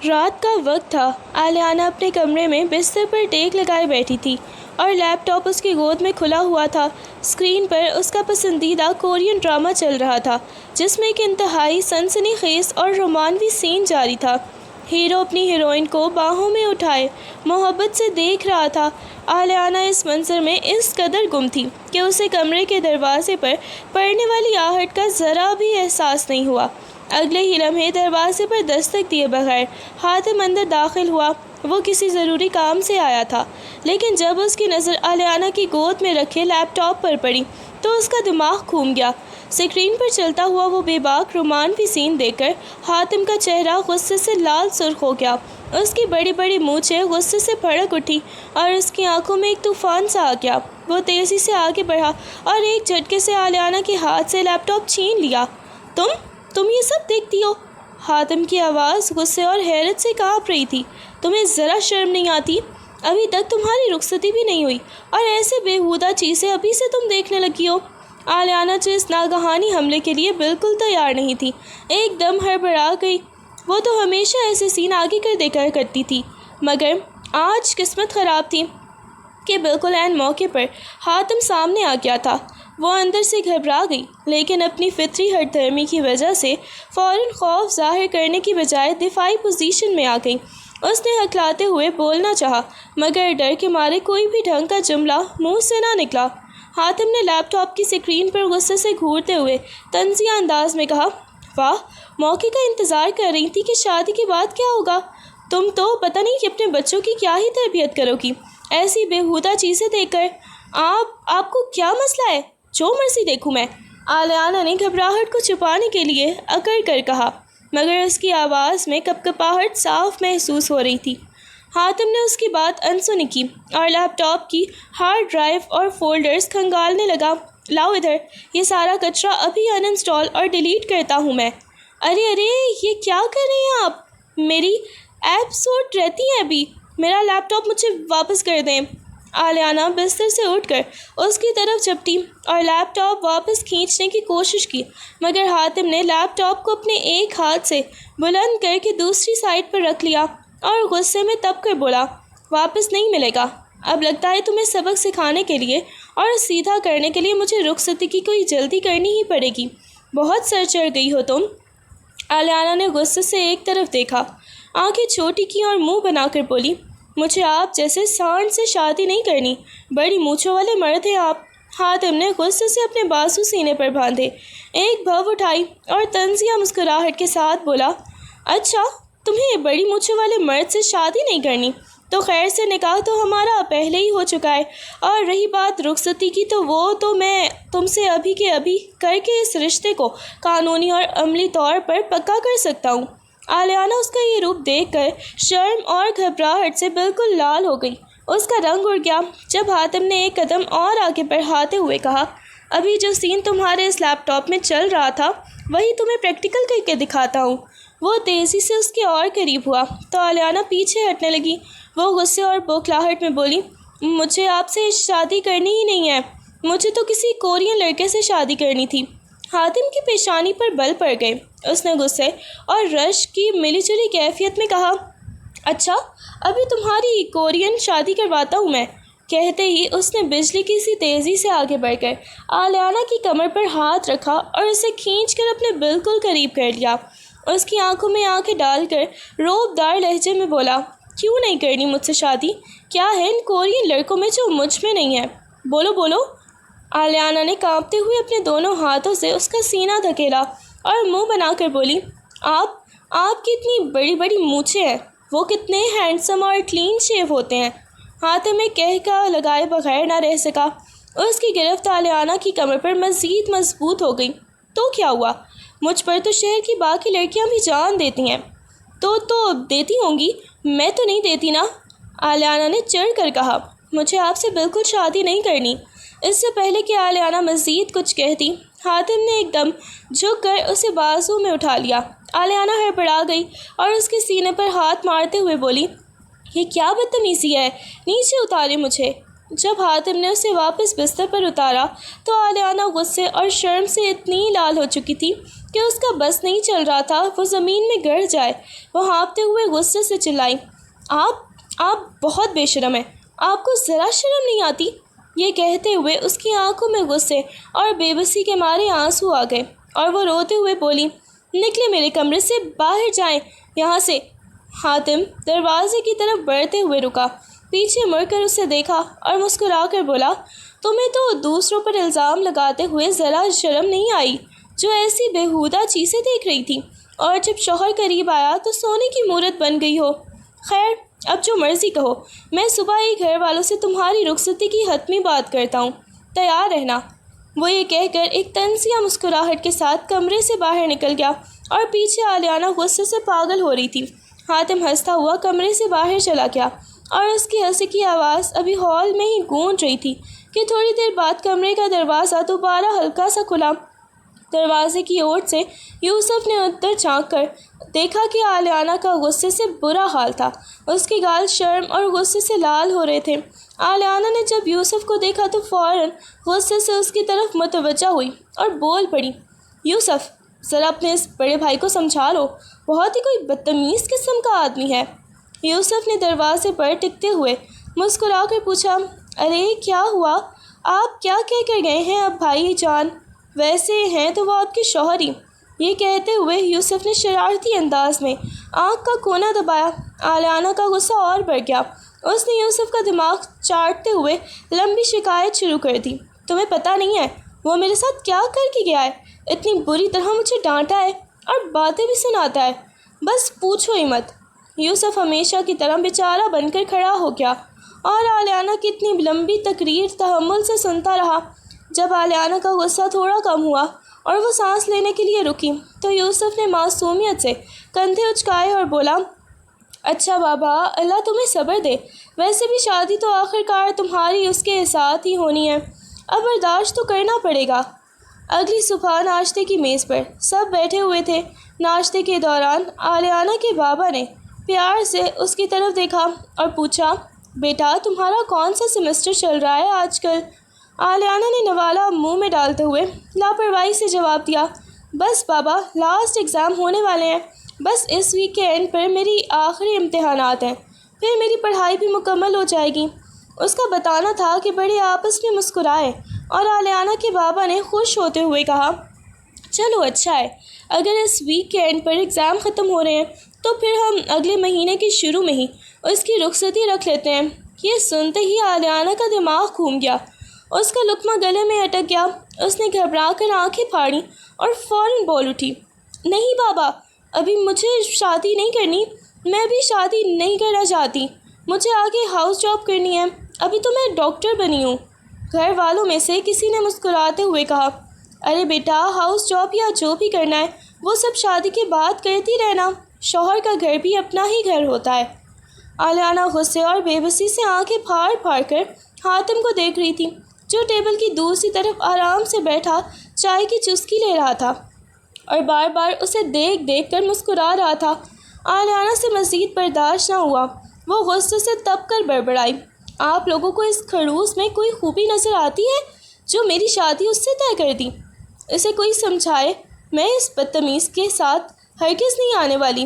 رات کا وقت تھا۔ آلیانہ اپنے کمرے میں بستر پر ٹیک لگائے بیٹھی تھی اور لیپ ٹاپ اس کی گود میں کھلا ہوا تھا۔ اسکرین پر اس کا پسندیدہ کورین ڈرامہ چل رہا تھا جس میں ایک انتہائی سنسنی خیز اور رومانوی سین جاری تھا۔ ہیرو اپنی ہیروئن کو باہوں میں اٹھائے محبت سے دیکھ رہا تھا۔ آلیانہ اس منظر میں اس قدر گم تھی کہ اسے کمرے کے دروازے پر پڑنے والی آہٹ کا ذرا بھی احساس نہیں ہوا۔ اگلے ہی لمحے دروازے پر دستک دیے بغیر حاتم اندر داخل ہوا۔ وہ کسی ضروری کام سے آیا تھا، لیکن جب اس کی نظر آلیانہ کی گود میں رکھے لیپ ٹاپ پر پڑی تو اس کا دماغ گھوم گیا۔ اسکرین پر چلتا ہوا وہ بے باک رومانوی سین دیکھ کر حاتم کا چہرہ غصے سے لال سرخ ہو گیا۔ اس کی بڑی بڑی مونچھیں غصے سے بھڑک اٹھی اور اس کی آنکھوں میں ایک طوفان سا آ گیا۔ وہ تیزی سے آگے بڑھا اور ایک جھٹکے سے آلیانہ کے ہاتھ سے لیپ ٹاپ چھین لیا۔ تم یہ سب دیکھتی ہو؟ حاتم کی آواز غصے اور حیرت سے کانپ رہی تھی۔ تمہیں ذرا شرم نہیں آتی؟ ابھی تک تمہاری رخصتی بھی نہیں ہوئی اور ایسے بیہودہ چیزیں ابھی سے تم دیکھنے لگی ہو؟ آلیانہ جو اس ناگہانی حملے کے لیے بالکل تیار نہیں تھی، ایک دم ہڑبڑا گئی۔ وہ تو ہمیشہ ایسے سین آگے کر دیکھا کرتی تھی، مگر آج قسمت خراب تھی کہ بالکل عین موقع پر حاتم سامنے آ گیا تھا۔ وہ اندر سے گھبرا گئی، لیکن اپنی فطری ہٹ دھرمی کی وجہ سے فوراً خوف ظاہر کرنے کی بجائے دفاعی پوزیشن میں آ گئی۔ اس نے ہکلاتے ہوئے بولنا چاہا، مگر ڈر کے مارے کوئی بھی ڈھنگ کا جملہ منہ سے نہ نکلا۔ حاتم نے لیپ ٹاپ کی اسکرین پر غصے سے گھورتے ہوئے طنزیہ انداز میں کہا، واہ، موقع کا انتظار کر رہی تھی کہ شادی کے بعد کیا ہوگا؟ تم تو پتہ نہیں کہ اپنے بچوں کی کیا ہی تربیت کرو گی ایسی بیہودہ چیزیں دیکھ کر۔ آپ کو کیا مسئلہ ہے؟ جو مرضی دیکھوں میں، آلیانہ نے گھبراہٹ کو چھپانے کے لیے اکڑ کر کہا، مگر اس کی آواز میں کپکپاہٹ صاف محسوس ہو رہی تھی۔ حاتم نے اس کی بات انسنی کی اور لیپ ٹاپ کی ہارڈ ڈرائیو اور فولڈرز کھنگالنے لگا۔ لاؤ ادھر، یہ سارا کچرا ابھی ان انسٹال اور ڈیلیٹ کرتا ہوں میں۔ ارے یہ کیا کر رہی ہیں آپ؟ میری ایپ سوٹ رہتی ہے ابھی۔ میرا لیپ ٹاپ مجھے واپس کر دیں۔ آلیانہ بستر سے اٹھ کر اس کی طرف جھپٹی اور لیپ ٹاپ واپس کھینچنے کی کوشش کی، مگر حاتم نے لیپ ٹاپ کو اپنے ایک ہاتھ سے بلند کر کے دوسری سائڈ پر رکھ لیا اور غصے میں تپ کر بولا، واپس نہیں ملے گا۔ اب لگتا ہے تمہیں سبق سکھانے کے لیے اور سیدھا کرنے کے لیے مجھے رخصتی کی کوئی جلدی کرنی ہی پڑے گی۔ بہت سر چڑھ گئی ہو تم۔ آلیانہ نے غصے سے ایک طرف دیکھا، آنکھیں چھوٹی کی اور منہ بنا کر بولی، مجھے آپ جیسے سانڈ سے شادی نہیں کرنی، بڑی مونچھوں والے مرد ہیں آپ۔ حاتم نے غصے سے اپنے بازو سینے پر باندھے، ایک بھو اٹھائی اور طنزیہ مسکراہٹ کے ساتھ بولا، اچھا، تمہیں بڑی مونچھوں والے مرد سے شادی نہیں کرنی تو خیر سے نکاح تو ہمارا پہلے ہی ہو چکا ہے، اور رہی بات رخصتی کی تو وہ تو میں تم سے ابھی کے ابھی کر کے اس رشتے کو قانونی اور عملی طور پر پکا کر سکتا ہوں۔ آلیانہ اس کا یہ روپ دیکھ کر شرم اور گھبراہٹ سے بالکل لال ہو گئی۔ اس کا رنگ اڑ گیا جب حاتم نے ایک قدم اور آگے بڑھاتے ہوئے کہا، ابھی جو سین تمہارے اس لیپ ٹاپ میں چل رہا تھا وہی تمہیں پریکٹیکل کر کے دکھاتا ہوں۔ وہ تیزی سے اس کے اور قریب ہوا تو آلیانہ پیچھے ہٹنے لگی۔ وہ غصے اور بوکھلاہٹ میں بولی، مجھے آپ سے شادی کرنی ہی نہیں ہے، مجھے تو کسی کورین لڑکے سے شادی کرنی تھی۔ حاتم کی پیشانی پر بل پڑ گئے۔ اس نے غصے اور رشک کی ملی جلی کیفیت میں کہا، اچھا، ابھی تمہاری کورین شادی کرواتا ہوں میں۔ کہتے ہی اس نے بجلی کی سی تیزی سے آگے بڑھ کر آلیانہ کی کمر پر ہاتھ رکھا اور اسے کھینچ کر اپنے بالکل قریب کر لیا۔ اس کی آنکھوں میں آنکھیں ڈال کر روب دار لہجے میں بولا، کیوں نہیں کرنی مجھ سے شادی؟ کیا ہے ان کورین لڑکوں میں جو مجھ میں نہیں ہے؟ بولو۔ آلیانہ نے کانپتے ہوئے اپنے دونوں ہاتھوں سے اس کا سینہ دھکیلا اور منہ بنا کر بولی، آپ کی اتنی بڑی بڑی مونچھیں ہیں، وہ کتنے ہینڈسم اور کلین شیو ہوتے ہیں۔ حاتم میں کہہ کا لگائے بغیر نہ رہ سکا۔ اس کی گرفت آلیانہ کی کمر پر مزید مضبوط ہو گئی۔ تو کیا ہوا؟ مجھ پر تو شہر کی باقی لڑکیاں بھی جان دیتی ہیں۔ تو دیتی ہوں گی، میں تو نہیں دیتی نا؟ آلیانہ نے چڑھ کر کہا، مجھے آپ سے بالکل شادی نہیں کرنی۔ اس سے پہلے کہ آلیانہ مزید کچھ کہتی، حاتم نے ایک دم جھک کر اسے بازو میں اٹھا لیا۔ آلیانہ ہڑبڑا گئی اور اس کے سینے پر ہاتھ مارتے ہوئے بولی، یہ کیا بدتمیزی ہے؟ نیچے اتارے مجھے۔ جب حاتم نے اسے واپس بستر پر اتارا تو آلیانہ غصے اور شرم سے اتنی لال ہو چکی تھی کہ اس کا بس نہیں چل رہا تھا وہ زمین میں گر جائے۔ وہ ہانپتے ہوئے غصے سے چلائی، آپ بہت بے شرم ہیں، آپ کو ذرا شرم نہیں آتی؟ یہ کہتے ہوئے اس کی آنکھوں میں غصے اور بے بسی کے مارے آنسو آ گئے اور وہ روتے ہوئے بولی، نکلے میرے کمرے سے، باہر جائیں یہاں سے۔ حاتم دروازے کی طرف بڑھتے ہوئے رکا، پیچھے مڑ کر اسے دیکھا اور مسکرا کر بولا، تمہیں تو دوسروں پر الزام لگاتے ہوئے ذرا شرم نہیں آئی جو ایسی بیہودہ چیزیں دیکھ رہی تھی، اور جب شوہر قریب آیا تو سونے کی مورت بن گئی ہو۔ خیر اب جو مرضی کہو، میں صبح ہی گھر والوں سے تمہاری رخصتی کی حتمی بات کرتا ہوں، تیار رہنا۔ وہ یہ کہہ کر ایک طنزیہ مسکراہٹ کے ساتھ کمرے سے باہر نکل گیا اور پیچھے آلیانہ غصے سے پاگل ہو رہی تھی۔ حاتم ہنستا ہوا کمرے سے باہر چلا گیا اور اس کی ہنسی کی آواز ابھی ہال میں ہی گونج رہی تھی کہ تھوڑی دیر بعد کمرے کا دروازہ دوبارہ ہلکا سا کھلا۔ دروازے کی اوٹ سے یوسف نے ادھر جھانک کر دیکھا کہ آلیانہ کا غصے سے برا حال تھا، اس کے گال شرم اور غصے سے لال ہو رہے تھے۔ آلیانہ نے جب یوسف کو دیکھا تو فوراً غصے سے اس کی طرف متوجہ ہوئی اور بول پڑی، یوسف ذرا اپنے اس بڑے بھائی کو سمجھا لو، بہت ہی کوئی بدتمیز قسم کا آدمی ہے۔ یوسف نے دروازے پر ٹکتے ہوئے مسکرا کر پوچھا، ارے کیا ہوا، آپ کیا کہہ کر گئے ہیں اب بھائی جان؟ ویسے ہیں تو وہ آپ کے شوہر ہی۔ یہ کہتے ہوئے یوسف نے شرارتی انداز میں آنکھ کا کونا دبایا۔ آلیانہ کا غصہ اور بڑھ گیا، اس نے یوسف کا دماغ چاٹتے ہوئے لمبی شکایت شروع کر دی، تمہیں پتہ نہیں ہے وہ میرے ساتھ کیا کر کے گیا ہے؟ اتنی بری طرح مجھے ڈانٹا ہے اور باتیں بھی سناتا ہے، بس پوچھو ہی مت۔ یوسف ہمیشہ کی طرح بیچارہ بن کر کھڑا ہو گیا اور آلیانہ کی اتنی لمبی تقریر تحمل سے سنتا رہا۔ جب آلیانہ کا غصہ تھوڑا کم ہوا اور وہ سانس لینے کے لیے رکی تو یوسف نے معصومیت سے کندھے اچکائے اور بولا، اچھا بابا، اللہ تمہیں صبر دے، ویسے بھی شادی تو آخر کار تمہاری اس کے ساتھ ہی ہونی ہے، اب برداشت تو کرنا پڑے گا۔ اگلی صبح ناشتے کی میز پر سب بیٹھے ہوئے تھے۔ ناشتے کے دوران آلیانہ کے بابا نے پیار سے اس کی طرف دیکھا اور پوچھا، بیٹا تمہارا کون سا سیمسٹر چل رہا ہے آج کل؟ آلیانہ نے نوالا منہ میں ڈالتے ہوئے لاپرواہی سے جواب دیا، بس بابا لاسٹ ایگزام ہونے والے ہیں، بس اس ویک کے اینڈ پر میری آخری امتحانات ہیں، پھر میری پڑھائی بھی مکمل ہو جائے گی۔ اس کا بتانا تھا کہ بڑے آپس میں مسکرائے اور آلیانہ کے بابا نے خوش ہوتے ہوئے کہا، چلو اچھا ہے، اگر اس ویک کے اینڈ پر ایگزام ختم ہو رہے ہیں تو پھر ہم اگلے مہینے کے شروع میں ہی اس کی رخصتی رکھ لیتے ہیں۔ یہ سنتے ہی آلیانہ کا دماغ گھوم گیا، اس کا لقمہ گلے میں اٹک گیا، اس نے گھبرا کر آنکھیں پھاڑی اور فوراً بول اٹھی، نہیں بابا، ابھی مجھے شادی نہیں کرنی، میں بھی شادی نہیں کرنا چاہتی، مجھے آگے ہاؤس جاب کرنی ہے، ابھی تو میں ڈاکٹر بنی ہوں۔ گھر والوں میں سے کسی نے مسکراتے ہوئے کہا، ارے بیٹا ہاؤس جاب یا جو بھی کرنا ہے وہ سب شادی کے بعد کرتی رہنا، شوہر کا گھر بھی اپنا ہی گھر ہوتا ہے۔ آلیانہ غصے اور بے بسی سے آنکھیں پھاڑ پھاڑ کر حاتم کو دیکھ رہی تھی جو ٹیبل کی دوسری طرف آرام سے بیٹھا چائے کی چسکی لے رہا تھا اور بار بار اسے دیکھ دیکھ کر مسکرا رہا تھا۔ آلیانہ سے مزید برداشت نہ ہوا، وہ غصے سے تپ کر بڑبڑائی، آپ لوگوں کو اس خڑوس میں کوئی خوبی نظر آتی ہے جو میری شادی اس سے طے کر دی؟ اسے کوئی سمجھائے، میں اس بدتمیز کے ساتھ ہرگز نہیں آنے والی۔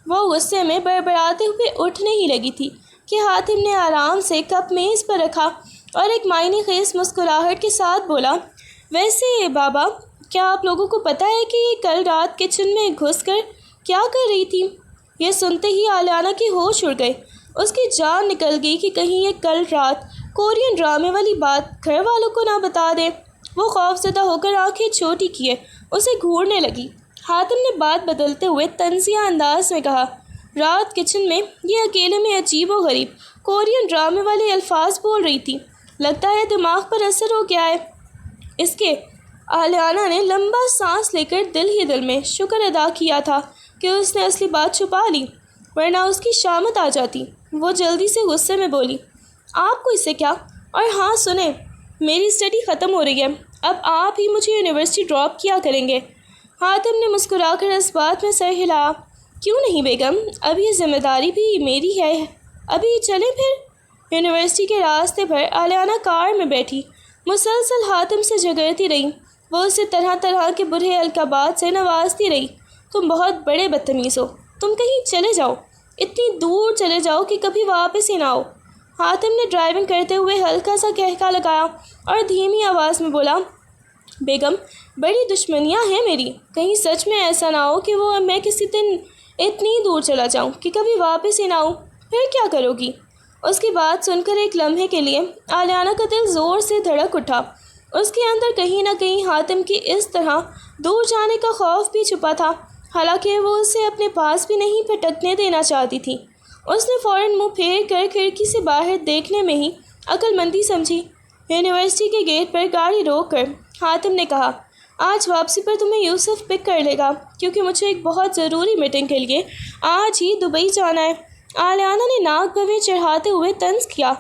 وہ غصے میں بڑبڑاتے ہوئے اٹھنے ہی لگی تھی کہ حاتم نے آرام سے کپ میز پر رکھا اور ایک معنی خیز مسکراہٹ کے ساتھ بولا، ویسے بابا کیا آپ لوگوں کو پتہ ہے کہ یہ کل رات کچن میں گھس کر کیا کر رہی تھی؟ یہ سنتے ہی آلیانہ کے ہوش اڑ گئے، اس کی جان نکل گئی کہ کہیں یہ کل رات کورین ڈرامے والی بات گھر والوں کو نہ بتا دے۔ وہ خوفزدہ ہو کر آنکھیں چھوٹی کیے اسے گھورنے لگی۔ حاتم نے بات بدلتے ہوئے طنزیہ انداز میں کہا، رات کچن میں یہ اکیلے میں عجیب و غریب کورین ڈرامے والے الفاظ بول رہی تھی، لگتا ہے دماغ پر اثر ہو گیا ہے اس کے۔ آلیانہ نے لمبا سانس لے کر دل ہی دل میں شکر ادا کیا تھا کہ اس نے اصلی بات چھپا لی، ورنہ اس کی شامت آ جاتی۔ وہ جلدی سے غصے میں بولی، آپ کو اس سے کیا؟ اور ہاں سنیں، میری اسٹڈی ختم ہو رہی ہے، اب آپ ہی مجھے یونیورسٹی ڈراپ کیا کریں گے۔ حاتم نے مسکرا کر اس بات میں سر ہلایا، کیوں نہیں بیگم، اب یہ ذمہ داری بھی میری ہے، ابھی چلیں پھر۔ یونیورسٹی کے راستے پر آلیانہ کار میں بیٹھی مسلسل حاتم سے جھگڑتی رہی۔ وہ اسے طرح طرح کے برے القابات سے نوازتی رہی۔ تم بہت بڑے بدتمیز ہو، تم کہیں چلے جاؤ، اتنی دور چلے جاؤ کہ کبھی واپس ہی نہ آؤ۔ حاتم نے ڈرائیونگ کرتے ہوئے ہلکا سا قہقہ لگایا اور دھیمی آواز میں بولا، بیگم بڑی دشمنیاں ہیں میری، کہیں سچ میں ایسا نہ ہو کہ میں کسی دن اتنی دور چلا جاؤں کہ کبھی واپس ہی نہ آؤں، پھر کیا کرو گی؟ اس کی بات سن کر ایک لمحے کے لیے آلیانہ کا دل زور سے دھڑک اٹھا۔ اس کے اندر کہیں نہ کہیں حاتم کی اس طرح دور جانے کا خوف بھی چھپا تھا، حالانکہ وہ اسے اپنے پاس بھی نہیں پھٹکنے دینا چاہتی تھی۔ اس نے فوراً منہ پھیر کر کھڑکی سے باہر دیکھنے میں ہی عقل مندی سمجھی۔ یونیورسٹی کے گیٹ پر گاڑی روک کر حاتم نے کہا، آج واپسی پر تمہیں یوسف پک کر لے گا، کیونکہ مجھے ایک بہت ضروری میٹنگ کے لیے آج ہی دبئی جانا ہے۔ آلیانہ نے ناک بھویں چڑھاتے ہوئے طنز کیا،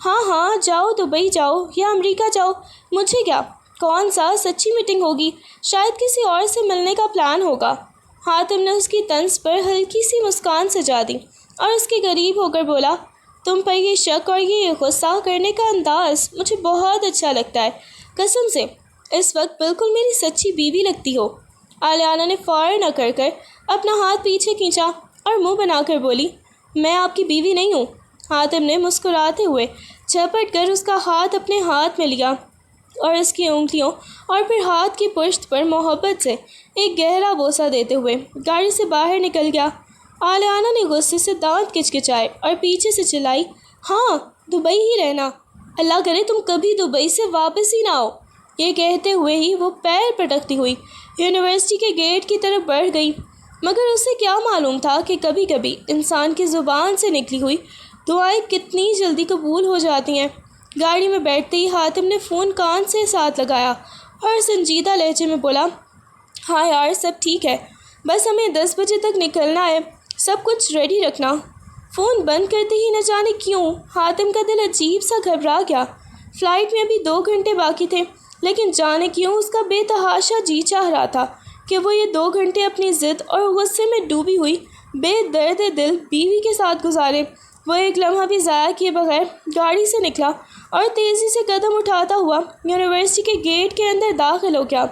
ہاں جاؤ، دبئی جاؤ یا امریکہ جاؤ، مجھے کیا؟ کون سا سچی میٹنگ ہوگی، شاید کسی اور سے ملنے کا پلان ہوگا۔ حاتم نے اس کی طنز پر ہلکی سی مسکان سجا دی اور اس کے قریب ہو کر بولا، تم پر یہ شک اور یہ غصہ کرنے کا انداز مجھے بہت اچھا لگتا ہے، قسم سے اس وقت بالکل میری سچی بیوی لگتی ہو۔ آلیانہ نے فوراً اکڑ کر اپنا ہاتھ پیچھے کھینچا اور منہ بنا کر بولی، میں آپ کی بیوی نہیں ہوں۔ حاتم نے مسکراتے ہوئے جھپٹ کر اس کا ہاتھ اپنے ہاتھ میں لیا اور اس کی انگلیوں اور پھر ہاتھ کی پشت پر محبت سے ایک گہرا بوسہ دیتے ہوئے گاڑی سے باہر نکل گیا۔ آلیانہ نے غصے سے دانت کچکچائے اور پیچھے سے چلائی، ہاں دبئی ہی رہنا، اللہ کرے تم کبھی دبئی سے واپس ہی نہ آؤ۔ یہ کہتے ہوئے ہی وہ پیر پٹکتی ہوئی یونیورسٹی کے گیٹ کی طرف بڑھ گئی، مگر اسے کیا معلوم تھا کہ کبھی کبھی انسان کی زبان سے نکلی ہوئی دعائیں کتنی جلدی قبول ہو جاتی ہیں۔ گاڑی میں بیٹھتے ہی حاتم نے فون کان سے ساتھ لگایا اور سنجیدہ لہجے میں بولا، ہاں یار سب ٹھیک ہے، بس ہمیں 10 بجے تک نکلنا ہے، سب کچھ ریڈی رکھنا۔ فون بند کرتے ہی نہ جانے کیوں حاتم کا دل عجیب سا گھبرا گیا۔ فلائٹ میں ابھی 2 گھنٹے باقی تھے، لیکن جانے کیوں اس کا بے تحاشا جی چاہ رہا تھا کہ وہ یہ 2 گھنٹے اپنی ضد اور غصے میں ڈوبی ہوئی بے درد دل بیوی کے ساتھ گزارے۔ وہ ایک لمحہ بھی ضائع کیے بغیر گاڑی سے نکلا اور تیزی سے قدم اٹھاتا ہوا یونیورسٹی کے گیٹ کے اندر داخل ہو گیا۔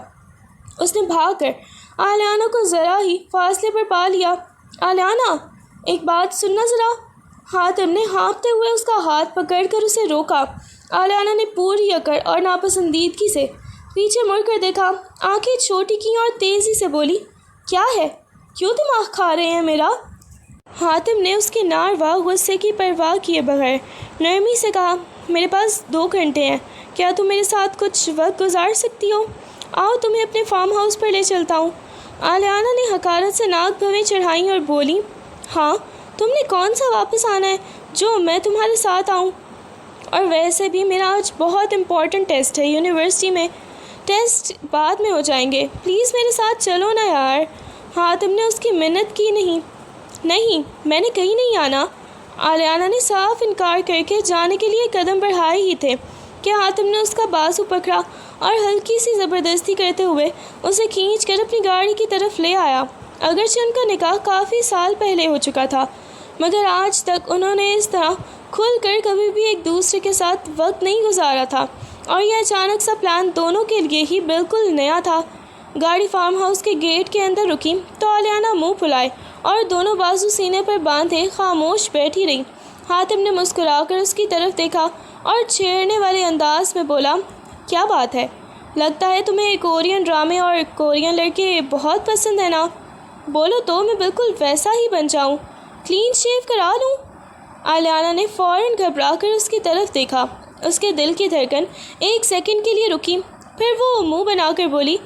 اس نے بھاگ کر آلیانہ کو ذرا ہی فاصلے پر پا لیا۔ آلیانہ ایک بات سننا ذرا۔ حاتم نے ہانپتے ہوئے اس کا ہاتھ پکڑ کر اسے روکا۔ آلیانہ نے پوری اکڑ اور ناپسندیدگی سے پیچھے مڑ کر دیکھا، آنکھیں چھوٹی کیں اور تیزی سے بولی، کیا ہے، کیوں دماغ کھا رہے ہیں میرا؟ حاتم نے اس کے ناروا غصے کی پرواہ کیے بغیر نرمی سے کہا، میرے پاس 2 گھنٹے ہیں، کیا تم میرے ساتھ کچھ وقت گزار سکتی ہو؟ آؤ تمہیں اپنے فارم ہاؤس پر لے چلتا ہوں۔ آلیانہ نے حقارت سے ناک بھویں چڑھائیں اور بولی، ہاں تم نے کون سا واپس آنا ہے جو میں تمہارے ساتھ آؤں؟ اور ویسے بھی میرا آج بہت امپورٹنٹ ٹیسٹ ہے یونیورسٹی میں، ٹیسٹ بعد میں ہو جائیں گے، پلیز میرے ساتھ چلو نا یار۔ حاتم نے اس کی منت کی، نہیں میں نے کہیں نہیں آنا۔ آلیانہ نے صاف انکار کر کے جانے کے لیے قدم بڑھائے ہی تھے کہ حاتم نے اس کا بازو پکڑا اور ہلکی سی زبردستی کرتے ہوئے اسے کھینچ کر اپنی گاڑی کی طرف لے آیا۔ اگرچہ ان کا نکاح کافی سال پہلے ہو چکا تھا، مگر آج تک انہوں نے اس طرح کھل کر کبھی بھی ایک دوسرے کے ساتھ وقت نہیں گزارا تھا، اور یہ اچانک سا پلان دونوں کے لیے ہی بالکل نیا تھا۔ گاڑی فارم ہاؤس کے گیٹ کے اندر رکی تو آلیانہ منہ پھلائے اور دونوں بازو سینے پر باندھے خاموش بیٹھی رہی۔ حاتم نے مسکرا کر اس کی طرف دیکھا اور چھیڑنے والے انداز میں بولا، کیا بات ہے، لگتا ہے تمہیں کورین ڈرامے اور کورین لڑکے بہت پسند ہیں نا؟ بولو تو میں بالکل ویسا ہی بن جاؤں، کلین شیو کرا لوں۔ آلیانہ نے فوراً گھبرا کر اس کی طرف دیکھا۔ اس کے دل کی دھڑکن 1 سیکنڈ کے لیے رکی، پھر وہ منہ بنا کر بولی،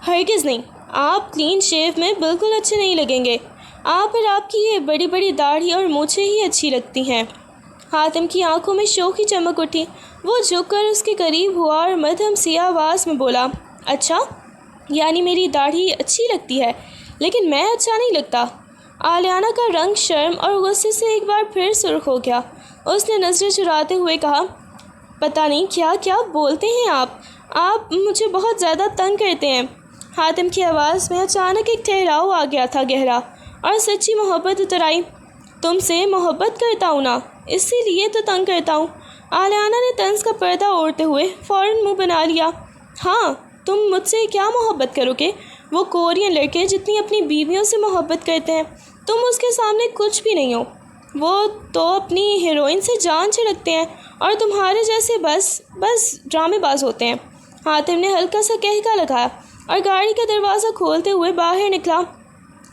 ہرگز نہیں، آپ کلین شیو میں بالکل اچھے نہیں لگیں گے، آپ پر آپ کی یہ بڑی بڑی داڑھی اور مونچھیں ہی اچھی لگتی ہیں۔ حاتم کی آنکھوں میں شوخی چمک اٹھی، وہ جھک کر اس کے قریب ہوا اور مدھم سی آواز میں بولا، اچھا یعنی میری داڑھی اچھی لگتی ہے لیکن میں اچھا نہیں لگتا؟ آلیانہ کا رنگ شرم اور غصے سے ایک بار پھر سرخ ہو گیا۔ اس نے نظریں چراتے ہوئے کہا، پتہ نہیں کیا کیا بولتے ہیں آپ مجھے بہت زیادہ تنگ کرتے ہیں۔ حاتم کی آواز میں اچانک ایک ٹھہراؤ آ گیا تھا، گہرا اور سچی محبت اتر آئی۔ تم سے محبت کرتا ہوں نا، اسی لیے تو تنگ کرتا ہوں۔ آلیانہ نے طنز کا پردہ اوڑھتے ہوئے فوراً منہ بنا لیا۔ ہاں، تم مجھ سے کیا محبت کرو گے؟ وہ کورین لڑکے جتنی اپنی بیویوں سے محبت کرتے ہیں، تم اس کے سامنے کچھ بھی نہیں ہو۔ وہ تو اپنی ہیروئن سے جان چھڑکتے ہیں اور تمہارے جیسے بس ڈرامے باز ہوتے ہیں۔ حاتم نے ہلکا سا کہکا لگایا اور گاڑی کا دروازہ کھولتے ہوئے باہر نکلا۔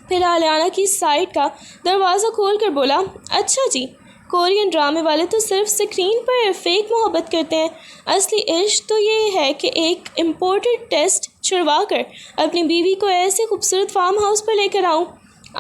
پھر آلیانہ کی سائڈ کا دروازہ کھول کر بولا، اچھا جی، کورین ڈرامے والے تو صرف اسکرین پر فیک محبت کرتے ہیں، اصلی عشق تو یہ ہے کہ ایک امپورٹڈ ٹیسٹ چھڑوا کر اپنی بیوی کو ایسے خوبصورت فارم ہاؤس پر لے کر آؤں۔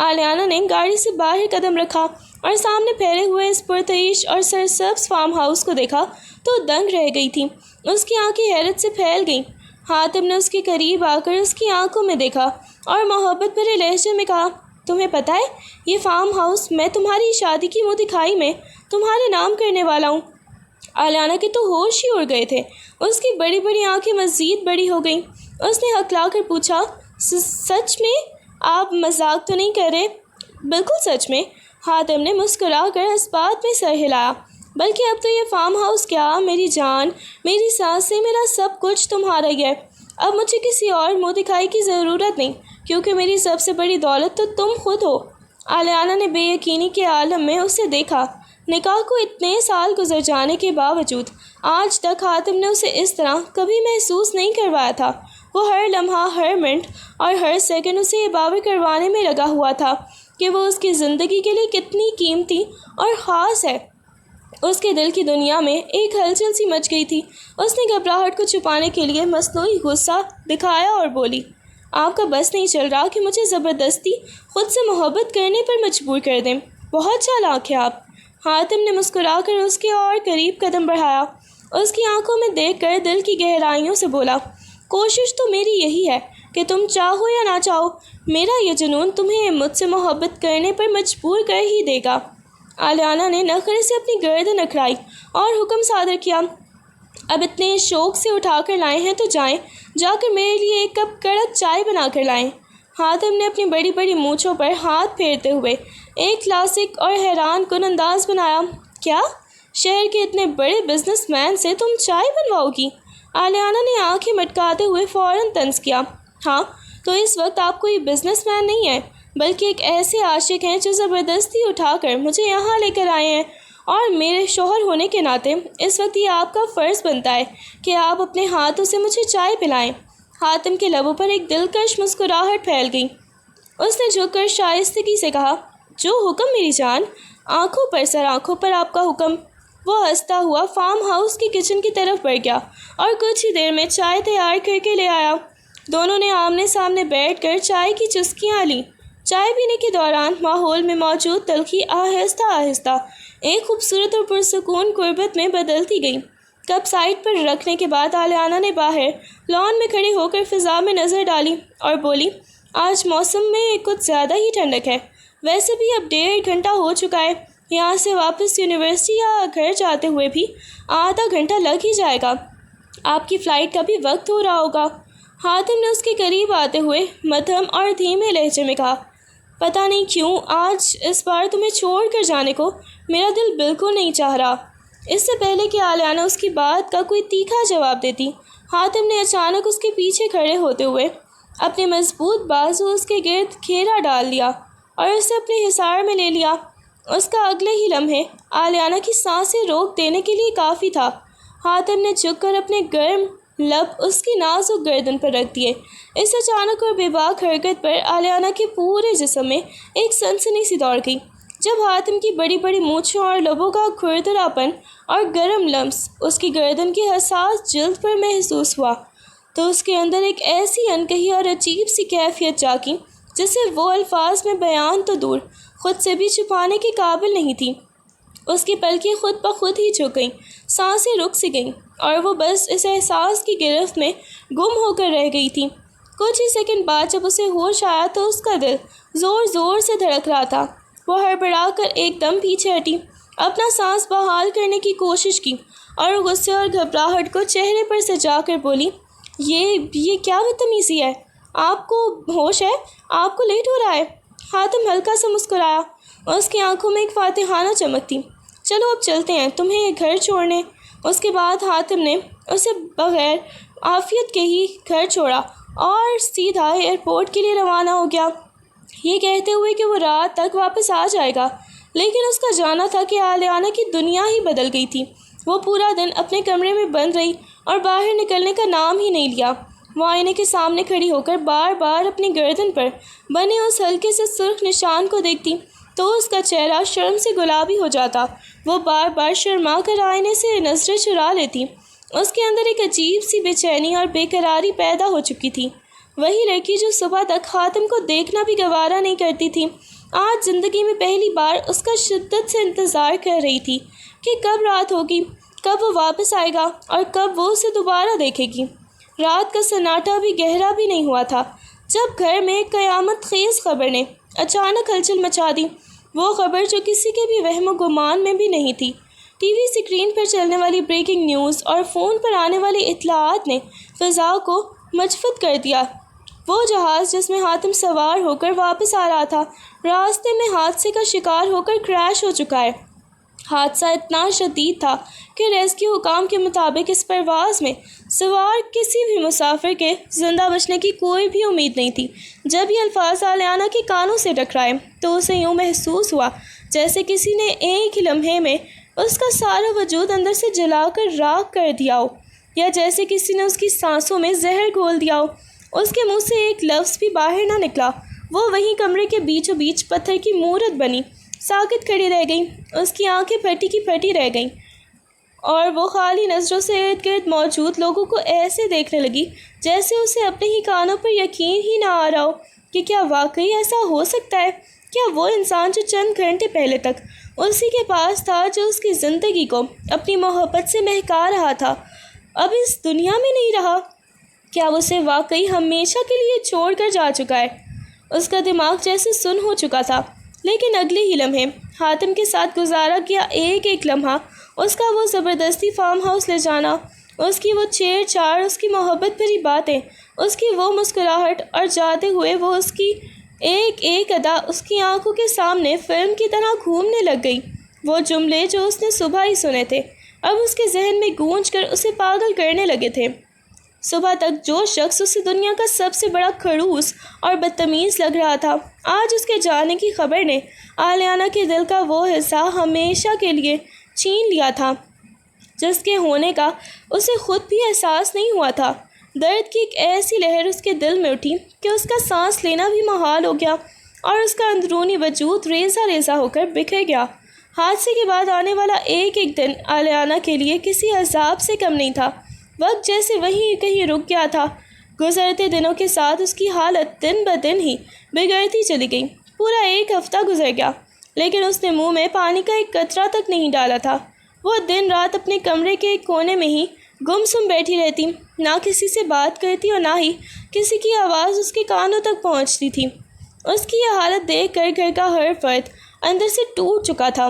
آلیانہ نے گاڑی سے باہر قدم رکھا اور سامنے پھیلے ہوئے اس پرتعیش اور سرسبز فارم ہاؤس کو دیکھا تو دنگ رہ گئی تھی۔ اس کی آنکھیں حیرت سے پھیل گئیں۔ حاتم نے اس کے قریب آ کر اس کی آنکھوں میں دیکھا اور محبت بھرے لہجے میں کہا، تمہیں پتہ ہے یہ فارم ہاؤس میں تمہاری شادی کی منہ دکھائی میں تمہارے نام کرنے والا ہوں۔ آلیانہ کے تو ہوش ہی اڑ گئے تھے۔ اس کی بڑی بڑی آنکھیں مزید بڑی ہو گئیں۔ اس نے ہکلا کر پوچھا، سچ میں؟ آپ مذاق تو نہیں کر رہے؟ بالکل سچ میں۔ حاتم نے مسکرا کر اس بات میں سر ہلایا۔ بلکہ اب تو یہ فارم ہاؤس کیا، میری جان، میری سانسیں، میرا سب کچھ تمہارا ہی ہے۔ اب مجھے کسی اور منہ دکھائی کی ضرورت نہیں، کیونکہ میری سب سے بڑی دولت تو تم خود ہو۔ آلیانہ نے بے یقینی کے عالم میں اسے دیکھا۔ نکاح کو اتنے سال گزر جانے کے باوجود آج تک حاتم نے اسے اس طرح کبھی محسوس نہیں کروایا تھا۔ وہ ہر لمحہ، ہر منٹ اور ہر سیکنڈ اسے یہ باور کروانے میں لگا ہوا تھا کہ وہ اس کی زندگی کے لیے کتنی قیمتی اور خاص ہے۔ اس کے دل کی دنیا میں ایک ہلچل سی مچ گئی تھی۔ اس نے گھبراہٹ کو چھپانے کے لیے مصنوعی غصہ دکھایا اور بولی، آپ کا بس نہیں چل رہا کہ مجھے زبردستی خود سے محبت کرنے پر مجبور کر دیں۔ بہت چالاک ہیں آپ۔ حاتم نے مسکرا کر اس کے اور قریب قدم بڑھایا۔ اس کی آنکھوں میں دیکھ کر دل کی گہرائیوں سے بولا، کوشش تو میری یہی ہے کہ تم چاہو یا نہ چاہو، میرا یہ جنون تمہیں مجھ سے محبت کرنے پر مجبور کر ہی دے گا۔ آلیانہ نے نخرے سے اپنی گردن اکھڑائی اور حکم صادر کیا، اب اتنے شوق سے اٹھا کر لائے ہیں تو جائیں، جا کر میرے لیے ایک کپ کڑک چائے بنا کر لائیں۔ حاتم نے اپنی بڑی بڑی مونچھوں پر ہاتھ پھیرتے ہوئے ایک کلاسک اور حیران کن انداز بنایا، کیا؟ شہر کے اتنے بڑے بزنس مین سے تم چائے بنواؤ گی؟ آلیانہ نے آنکھیں مٹکاتے ہوئے فوراً طنز کیا، ہاں تو اس وقت آپ کوئی بزنس مین نہیں ہیں، بلکہ ایک ایسے عاشق ہیں جو زبردستی اٹھا کر مجھے یہاں لے کر آئے ہیں، اور میرے شوہر ہونے کے ناطے اس وقت یہ آپ کا فرض بنتا ہے کہ آپ اپنے ہاتھوں سے مجھے چائے پلائیں۔ حاتم کے لبوں پر ایک دلکش مسکراہٹ پھیل گئی۔ اس نے جھک کر شائستگی سے کہا، جو حکم میری جان، آنکھوں پر سر آنکھوں پر آپ کا حکم۔ وہ ہنستا ہوا فارم ہاؤس کی کچن کی طرف بڑھ گیا اور کچھ ہی دیر میں چائے تیار کر کے لے آیا۔ دونوں نے آمنے سامنے بیٹھ کر چائے کی چسکیاں لیں۔ چائے پینے کے دوران ماحول میں موجود تلخی آہستہ آہستہ ایک خوبصورت اور پرسکون قربت میں بدلتی گئی۔ کپ سائڈ پر رکھنے کے بعد آلیانہ نے باہر لان میں کھڑی ہو کر فضا میں نظر ڈالی اور بولی، آج موسم میں کچھ زیادہ ہی ٹھنڈک ہے۔ ویسے بھی اب 1.5 گھنٹہ ہو چکا ہے، یہاں سے واپس یونیورسٹی یا گھر جاتے ہوئے بھی آدھا گھنٹہ لگ ہی جائے گا۔ آپ کی فلائٹ کا بھی وقت ہو رہا ہوگا۔ حاتم نے اس کے قریب آتے ہوئے مدھم اور دھیمے لہجے میں کہا، پتہ نہیں کیوں آج اس بار تمہیں چھوڑ کر جانے کو میرا دل بالکل نہیں چاہ رہا۔ اس سے پہلے کہ آلیانہ اس کی بات کا کوئی تیکھا جواب دیتی، حاتم نے اچانک اس کے پیچھے کھڑے ہوتے ہوئے اپنے مضبوط بازو اس کے گرد گھیرا ڈال لیا اور اسے اپنے حصار میں لے لیا۔ اس کا اگلے ہی لمحے آلیانہ کی سانسیں روک دینے کے لیے کافی تھا۔ حاتم نے جھک کر اپنے گرم لب اس کی نازک گردن پر رکھ دیے۔ اس اچانک اور بے باک حرکت پر آلیانہ کے پورے جسم میں ایک سنسنی سی دوڑ گئی۔ جب حاتم کی بڑی بڑی مونچھوں اور لبوں کا کھردراپن اور گرم لمس اس کی گردن کی حساس جلد پر محسوس ہوا تو اس کے اندر ایک ایسی انکہی اور عجیب سی کیفیت جاگی جسے وہ الفاظ میں بیان تو دور خود سے بھی چھپانے کے قابل نہیں تھی۔ اس کی پلکیں خود بخود ہی جھک گئیں، سانسیں رک سی گئیں اور وہ بس اس احساس کی گرفت میں گم ہو کر رہ گئی تھی۔ کچھ ہی سیکنڈ بعد جب اسے ہوش آیا تو اس کا دل زور زور سے دھڑک رہا تھا۔ وہ ہڑبڑا کر ایک دم پیچھے ہٹی، اپنا سانس بحال کرنے کی کوشش کی اور غصے اور گھبراہٹ کو چہرے پر سجا کر بولی، یہ کیا بدتمیزی ہے؟ آپ کو ہوش ہے؟ آپ کو لیٹ ہو رہا ہے؟ حاتم ہلکا سا مسکرایا۔ اس کی آنکھوں میں ایک فاتحانہ چمک تھی۔ چلو اب چلتے ہیں تمہیں یہ گھر چھوڑنے۔ اس کے بعد حاتم نے اسے بغیر عافیت کے ہی گھر چھوڑا اور سیدھا ایئرپورٹ کے لیے روانہ ہو گیا، یہ کہتے ہوئے کہ وہ رات تک واپس آ جائے گا۔ لیکن اس کا جانا تھا کہ آلیانہ کی دنیا ہی بدل گئی تھی۔ وہ پورا دن اپنے کمرے میں بند رہی اور باہر نکلنے کا نام ہی نہیں لیا۔ وہ آئینے کے سامنے کھڑی ہو کر بار بار اپنی گردن پر بنے اس ہلکے سے سرخ نشان کو دیکھتی تو اس کا چہرہ شرم سے گلابی ہو جاتا۔ وہ بار بار شرما کر آئینے سے نظریں چرا لیتی۔ اس کے اندر ایک عجیب سی بے چینی اور بے قراری پیدا ہو چکی تھی۔ وہی لڑکی جو صبح تک حاتم کو دیکھنا بھی گوارا نہیں کرتی تھی، آج زندگی میں پہلی بار اس کا شدت سے انتظار کر رہی تھی کہ کب رات ہوگی، کب وہ واپس آئے گا اور کب وہ اسے دوبارہ دیکھے گی۔ رات کا سناٹا بھی گہرا بھی نہیں ہوا تھا جب گھر میں ایک قیامت خیز خبر نے اچانک ہلچل مچا دی۔ وہ خبر جو کسی کے بھی وہم و گمان میں بھی نہیں تھی۔ ٹی وی اسکرین پر چلنے والی بریکنگ نیوز اور فون پر آنے والی اطلاعات نے فضا کو مجفت کر دیا۔ وہ جہاز جس میں حاتم سوار ہو کر واپس آ رہا تھا، راستے میں حادثے کا شکار ہو کر کریش ہو چکا ہے۔ حادثہ اتنا شدید تھا کہ ریسکیو حکام کے مطابق اس پرواز میں سوار کسی بھی مسافر کے زندہ بچنے کی کوئی بھی امید نہیں تھی۔ جب یہ الفاظ آلیانہ کے کانوں سے ٹکرائے تو اسے یوں محسوس ہوا جیسے کسی نے ایک ہی لمحے میں اس کا سارا وجود اندر سے جلا کر راکھ کر دیا ہو، یا جیسے کسی نے اس کی سانسوں میں زہر گھول دیا ہو۔ اس کے منہ سے ایک لفظ بھی باہر نہ نکلا۔ وہ وہیں کمرے کے بیچوں بیچ پتھر کی مورت بنی ساکت کھڑی رہ گئی۔ اس کی آنکھیں پھٹی کی پھٹی رہ گئیں اور وہ خالی نظروں سے ارد گرد موجود لوگوں کو ایسے دیکھنے لگی جیسے اسے اپنے ہی کانوں پر یقین ہی نہ آ رہا ہو کہ کیا واقعی ایسا ہو سکتا ہے؟ کیا وہ انسان جو چند گھنٹے پہلے تک اسی کے پاس تھا، جو اس کی زندگی کو اپنی محبت سے مہکا رہا تھا، اب اس دنیا میں نہیں رہا؟ کیا وہ اسے واقعی ہمیشہ کے لیے چھوڑ کر جا چکا ہے؟ اس کا دماغ جیسے سن ہو چکا تھا، لیکن اگلے ہی لمحے حاتم کے ساتھ گزارا کیا ایک ایک لمحہ، اس کا وہ زبردستی فارم ہاؤس لے جانا، اس کی وہ چھیڑ چھاڑ، اس کی محبت بھری باتیں، اس کی وہ مسکراہٹ، اور جاتے ہوئے وہ اس کی ایک ایک ادا اس کی آنکھوں کے سامنے فلم کی طرح گھومنے لگ گئی۔ وہ جملے جو اس نے صبح ہی سنے تھے اب اس کے ذہن میں گونج کر اسے پاگل کرنے لگے تھے۔ صبح تک جو شخص اسے دنیا کا سب سے بڑا کھڑوس اور بدتمیز لگ رہا تھا، آج اس کے جانے کی خبر نے آلیانہ کے دل کا وہ حصہ ہمیشہ کے لیے چھین لیا تھا جس کے ہونے کا اسے خود بھی احساس نہیں ہوا تھا۔ درد کی ایک ایسی لہر اس کے دل میں اٹھی کہ اس کا سانس لینا بھی محال ہو گیا اور اس کا اندرونی وجود ریزہ ریزہ ہو کر بکھر گیا۔ حادثے کے بعد آنے والا ایک ایک دن آلیانہ کے لیے کسی عذاب سے کم نہیں تھا۔ وقت جیسے وہیں کہیں رک گیا تھا۔ گزرتے دنوں کے ساتھ اس کی حالت دن بدن ہی بگڑتی چلی گئی۔ پورا ایک ہفتہ گزر گیا لیکن اس نے منہ میں پانی کا ایک قطرہ تک نہیں ڈالا تھا۔ وہ دن رات اپنے کمرے کے ایک کونے میں ہی گمسم بیٹھی رہتی، نہ کسی سے بات کرتی اور نہ ہی کسی کی آواز اس کے کانوں تک پہنچتی تھی۔ اس کی یہ حالت دیکھ کر گھر کا ہر فرد اندر سے ٹوٹ چکا تھا۔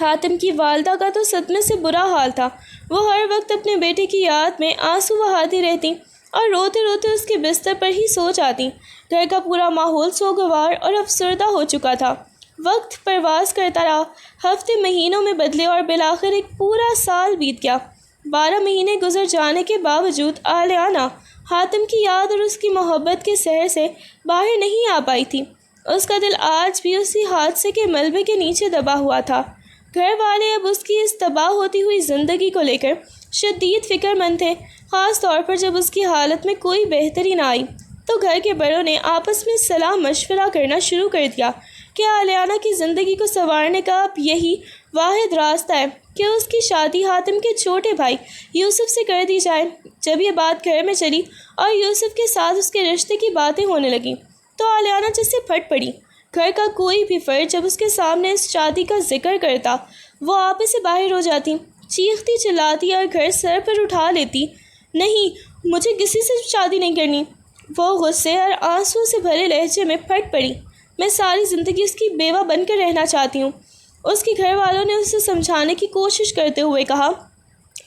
حاتم کی والدہ کا تو صدمے سے برا حال تھا۔ وہ ہر وقت اپنے بیٹے کی یاد میں آنسو بہاتی رہتی اور روتے روتے اس کے بستر پر ہی سو جاتی۔ گھر کا پورا ماحول سوگوار اور افسردہ ہو چکا تھا۔ وقت پرواز کرتا رہا، ہفتے مہینوں میں بدلے اور بالآخر ایک پورا سال بیت گیا۔ 12 مہینے گزر جانے کے باوجود آلیانہ حاتم کی یاد اور اس کی محبت کے سحر سے باہر نہیں آ پائی تھی۔ اس کا دل آج بھی اسی حادثے کے ملبے کے نیچے دبا ہوا تھا۔ گھر والے اب اس کی اس تباہ ہوتی ہوئی زندگی کو لے کر شدید فکر مند تھے، خاص طور پر جب اس کی حالت میں کوئی بہتری نہ آئی تو گھر کے بڑوں نے آپس میں صلاح مشورہ کرنا شروع کر دیا کہ آلیانہ کی زندگی کو سنوارنے کا اب یہی واحد راستہ ہے کہ اس کی شادی حاتم کے چھوٹے بھائی یوسف سے کر دی جائے۔ جب یہ بات گھر میں چلی اور یوسف کے ساتھ اس کے رشتے کی باتیں ہونے لگیں تو آلیانہ جس سے پھٹ پڑی۔ گھر کا کوئی بھی فرد جب اس کے سامنے اس شادی کا ذکر کرتا وہ آپے سے باہر ہو جاتی، چیختی چلاتی اور گھر سر پر اٹھا لیتی، نہیں مجھے کسی سے شادی نہیں کرنی۔ وہ غصے اور آنسو سے بھرے لہجے میں پھٹ پڑی، میں ساری زندگی اس کی بیوہ بن کر رہنا چاہتی ہوں۔ اس کے گھر والوں نے اسے سمجھانے کی کوشش کرتے ہوئے کہا،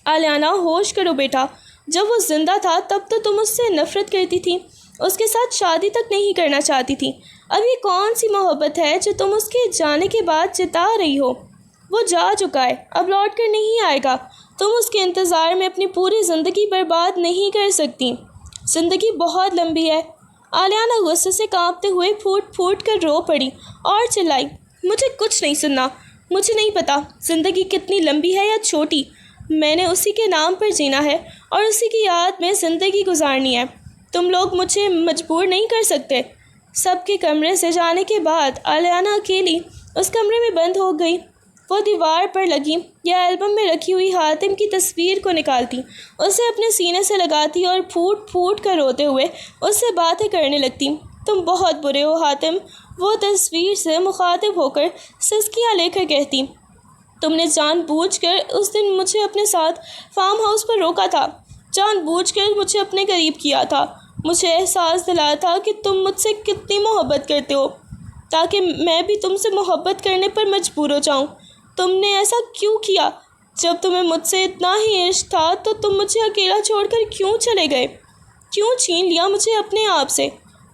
آلیانہ ہوش کرو بیٹا، جب وہ زندہ تھا تب تو تم اس سے نفرت کرتی تھی، اس کے ساتھ شادی تک نہیں کرنا چاہتی تھی۔ اب یہ کون سی محبت ہے جو تم اس کے جانے کے بعد جتا رہی ہو؟ وہ جا چکا ہے، اب لوٹ کر نہیں آئے گا۔ تم اس کے انتظار میں اپنی پوری زندگی برباد نہیں کر سکتی۔ زندگی بہت لمبی ہے۔ آلیانہ غصے سے کانپتے ہوئے پھوٹ پھوٹ کر رو پڑی اور چلائی، مجھے کچھ نہیں سننا، مجھے نہیں پتا زندگی کتنی لمبی ہے یا چھوٹی، میں نے اسی کے نام پر جینا ہے اور اسی کی یاد میں زندگی گزارنی ہے۔ تم لوگ مجھے مجبور نہیں کر سکتے۔ سب کے کمرے سے جانے کے بعد آلیانہ اکیلی اس کمرے میں بند ہو گئی۔ وہ دیوار پر لگی یا البم میں رکھی ہوئی حاتم کی تصویر کو نکالتی، اسے اپنے سینے سے لگاتی اور پھوٹ پھوٹ کر روتے ہوئے اس سے باتیں کرنے لگتی۔ تم بہت برے ہو حاتم، وہ تصویر سے مخاطب ہو کر سسکیاں لے کر کہتی، تم نے جان بوجھ کر اس دن مجھے اپنے ساتھ فارم ہاؤس پر روکا تھا، جان بوجھ کر مجھے اپنے قریب کیا تھا، مجھے احساس دلایا تھا کہ تم مجھ سے کتنی محبت کرتے ہو، تاکہ میں بھی تم سے محبت کرنے پر مجبور ہو جاؤں۔ تم نے ایسا کیوں کیا؟ جب تمہیں مجھ سے اتنا ہی عشق تھا تو تم مجھے اکیلا چھوڑ کر کیوں چلے گئے؟ کیوں چھین لیا مجھے اپنے آپ سے؟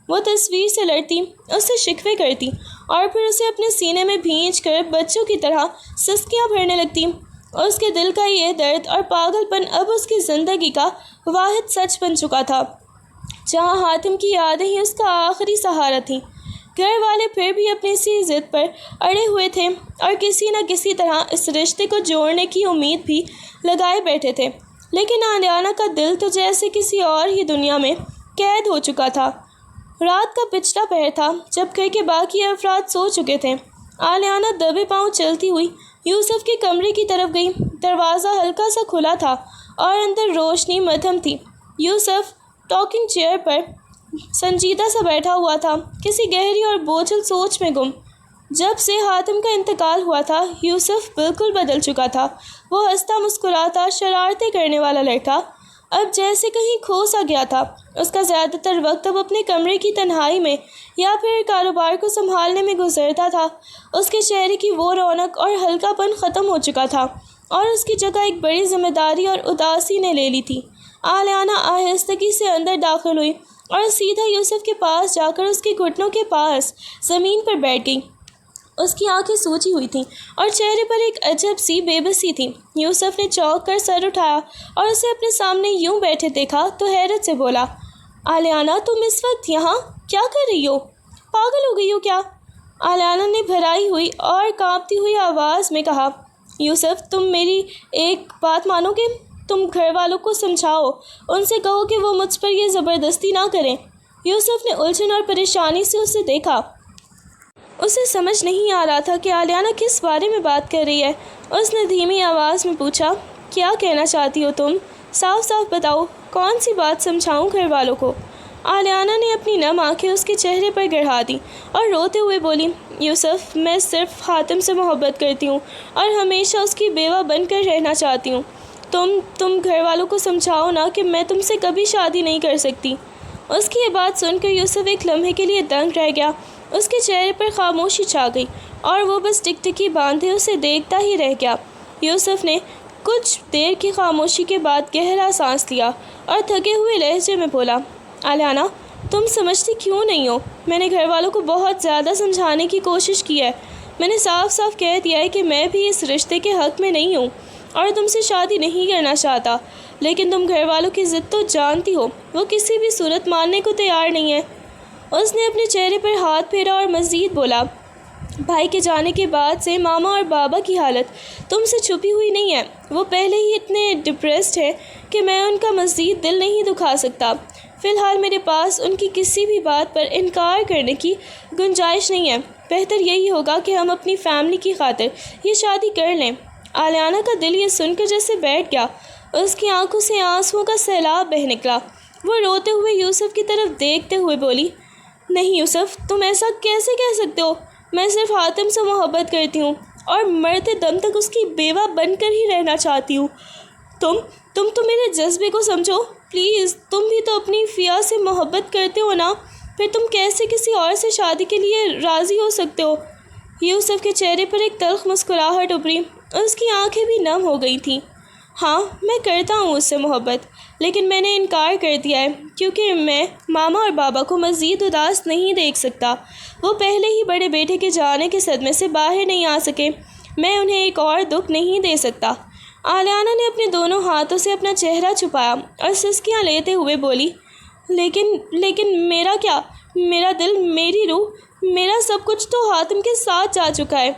وہ تصویر سے لڑتی، اس سے شکوے کرتی اور پھر اسے اپنے سینے میں بھینچ کر بچوں کی طرح سسکیاں بھرنے لگتی۔ اس کے دل کا یہ درد اور پاگل پن اب اس کی زندگی کا واحد سچ بن چکا تھا، جہاں حاتم کی یادیں ہی اس کا آخری سہارا تھیں۔ گھر والے پھر بھی اپنی سی ضد پر اڑے ہوئے تھے اور کسی نہ کسی طرح اس رشتے کو جوڑنے کی امید بھی لگائے بیٹھے تھے، لیکن آلیانہ کا دل تو جیسے کسی اور ہی دنیا میں قید ہو چکا تھا۔ رات کا پچھلا پہر تھا جب گھر کے باقی افراد سو چکے تھے۔ آلیانہ دبے پاؤں چلتی ہوئی یوسف کے کمرے کی طرف گئی۔ دروازہ ہلکا سا کھلا تھا اور اندر روشنی مدھم تھی۔ یوسف ٹاکنگ چیئر پر سنجیدہ سا بیٹھا ہوا تھا، کسی گہری اور بوجھل سوچ میں گم۔ جب سے حاتم کا انتقال ہوا تھا یوسف بالکل بدل چکا تھا۔ وہ ہنستا مسکراتا شرارتیں کرنے والا لڑکا اب جیسے کہیں کھو سا گیا تھا۔ اس کا زیادہ تر وقت اب اپنے کمرے کی تنہائی میں یا پھر کاروبار کو سنبھالنے میں گزرتا تھا۔ اس کے چہرے کی وہ رونق اور ہلکا پن ختم ہو چکا تھا اور اس کی جگہ ایک بڑی ذمہ داری اور اداسی نے لے لی تھی۔ آلیانہ آہستگی سے اندر داخل ہوئی اور سیدھا یوسف کے پاس جا کر اس کے گھٹنوں کے پاس زمین پر بیٹھ گئی۔ اس کی آنکھیں سوجی ہوئی تھیں اور چہرے پر ایک عجب سی بے بسی تھی۔ یوسف نے چونک کر سر اٹھایا اور اسے اپنے سامنے یوں بیٹھے دیکھا تو حیرت سے بولا، آلیانہ تم اس وقت یہاں کیا کر رہی ہو؟ پاگل ہو گئی ہو کیا؟ آلیانہ نے بھرائی ہوئی اور کانپتی ہوئی آواز میں کہا، یوسف تم میری ایک بات مانو گے؟ تم گھر والوں کو سمجھاؤ، ان سے کہو کہ وہ مجھ پر یہ زبردستی نہ کریں۔ یوسف نے الجھن اور پریشانی سے اسے دیکھا۔ اسے سمجھ نہیں آ رہا تھا کہ آلیانہ کس بارے میں بات کر رہی ہے۔ اس نے دھیمی آواز میں پوچھا، کیا کہنا چاہتی ہو تم؟ صاف صاف بتاؤ، کون سی بات سمجھاؤں گھر والوں کو؟ آلیانہ نے اپنی نم آنکھیں اس کے چہرے پر گڑھا دیں اور روتے ہوئے بولی، یوسف میں صرف حاتم سے محبت کرتی ہوں اور ہمیشہ اس کی بیوہ بن کر رہنا چاہتی ہوں۔ تم گھر والوں کو سمجھاؤ نا کہ میں تم سے کبھی شادی نہیں کر سکتی۔ اس کی یہ بات سن کر یوسف ایک لمحے کے لیے دنگ رہ گیا۔ اس کے چہرے پر خاموشی چھا گئی اور وہ بس ٹکٹکی باندھے اسے دیکھتا ہی رہ گیا۔ یوسف نے کچھ دیر کی خاموشی کے بعد گہرا سانس لیا اور تھکے ہوئے لہجے میں بولا، آلیانہ تم سمجھتی کیوں نہیں ہو؟ میں نے گھر والوں کو بہت زیادہ سمجھانے کی کوشش کی ہے۔ میں نے صاف صاف کہہ دیا ہے کہ میں بھی اس رشتے کے حق میں نہیں ہوں اور تم سے شادی نہیں کرنا چاہتا، لیکن تم گھر والوں کی ضد تو جانتی ہو، وہ کسی بھی صورت ماننے کو تیار نہیں ہے۔ اس نے اپنے چہرے پر ہاتھ پھیرا اور مزید بولا، بھائی کے جانے کے بعد سے ماما اور بابا کی حالت تم سے چھپی ہوئی نہیں ہے۔ وہ پہلے ہی اتنے ڈپریسڈ ہیں کہ میں ان کا مزید دل نہیں دکھا سکتا۔ فی الحال میرے پاس ان کی کسی بھی بات پر انکار کرنے کی گنجائش نہیں ہے۔ بہتر یہی ہوگا کہ ہم اپنی فیملی کی خاطر یہ شادی کر لیں۔ آلیانہ کا دل یہ سن کر جیسے بیٹھ گیا۔ اس کی آنکھوں سے آنسوؤں کا سیلاب بہہ نکلا۔ وہ روتے ہوئے یوسف کی طرف دیکھتے ہوئے بولی، نہیں یوسف، تم ایسا کیسے کہہ سکتے ہو؟ میں صرف حاتم سے محبت کرتی ہوں اور مرتے دم تک اس کی بیوہ بن کر ہی رہنا چاہتی ہوں۔ تم تو میرے جذبے کو سمجھو پلیز، تم بھی تو اپنی فیا سے محبت کرتے ہو نا، پھر تم کیسے کسی اور سے شادی کے لیے راضی ہو سکتے ہو؟ یوسف کے چہرے پر ایک تلخ مسکراہٹ ابھری، اس کی آنکھیں بھی نم ہو گئی تھیں۔ ہاں میں کرتا ہوں اس سے محبت، لیکن میں نے انکار کر دیا ہے کیونکہ میں ماما اور بابا کو مزید اداس نہیں دیکھ سکتا۔ وہ پہلے ہی بڑے بیٹے کے جانے کے صدمے سے باہر نہیں آ سکے۔ میں انہیں ایک اور دکھ نہیں دے سکتا۔ آلیانہ نے اپنے دونوں ہاتھوں سے اپنا چہرہ چھپایا اور سسکیاں لیتے ہوئے بولی، لیکن میرا کیا؟ میرا دل، میری روح، میرا سب کچھ تو حاتم کے ساتھ جا چکا ہے۔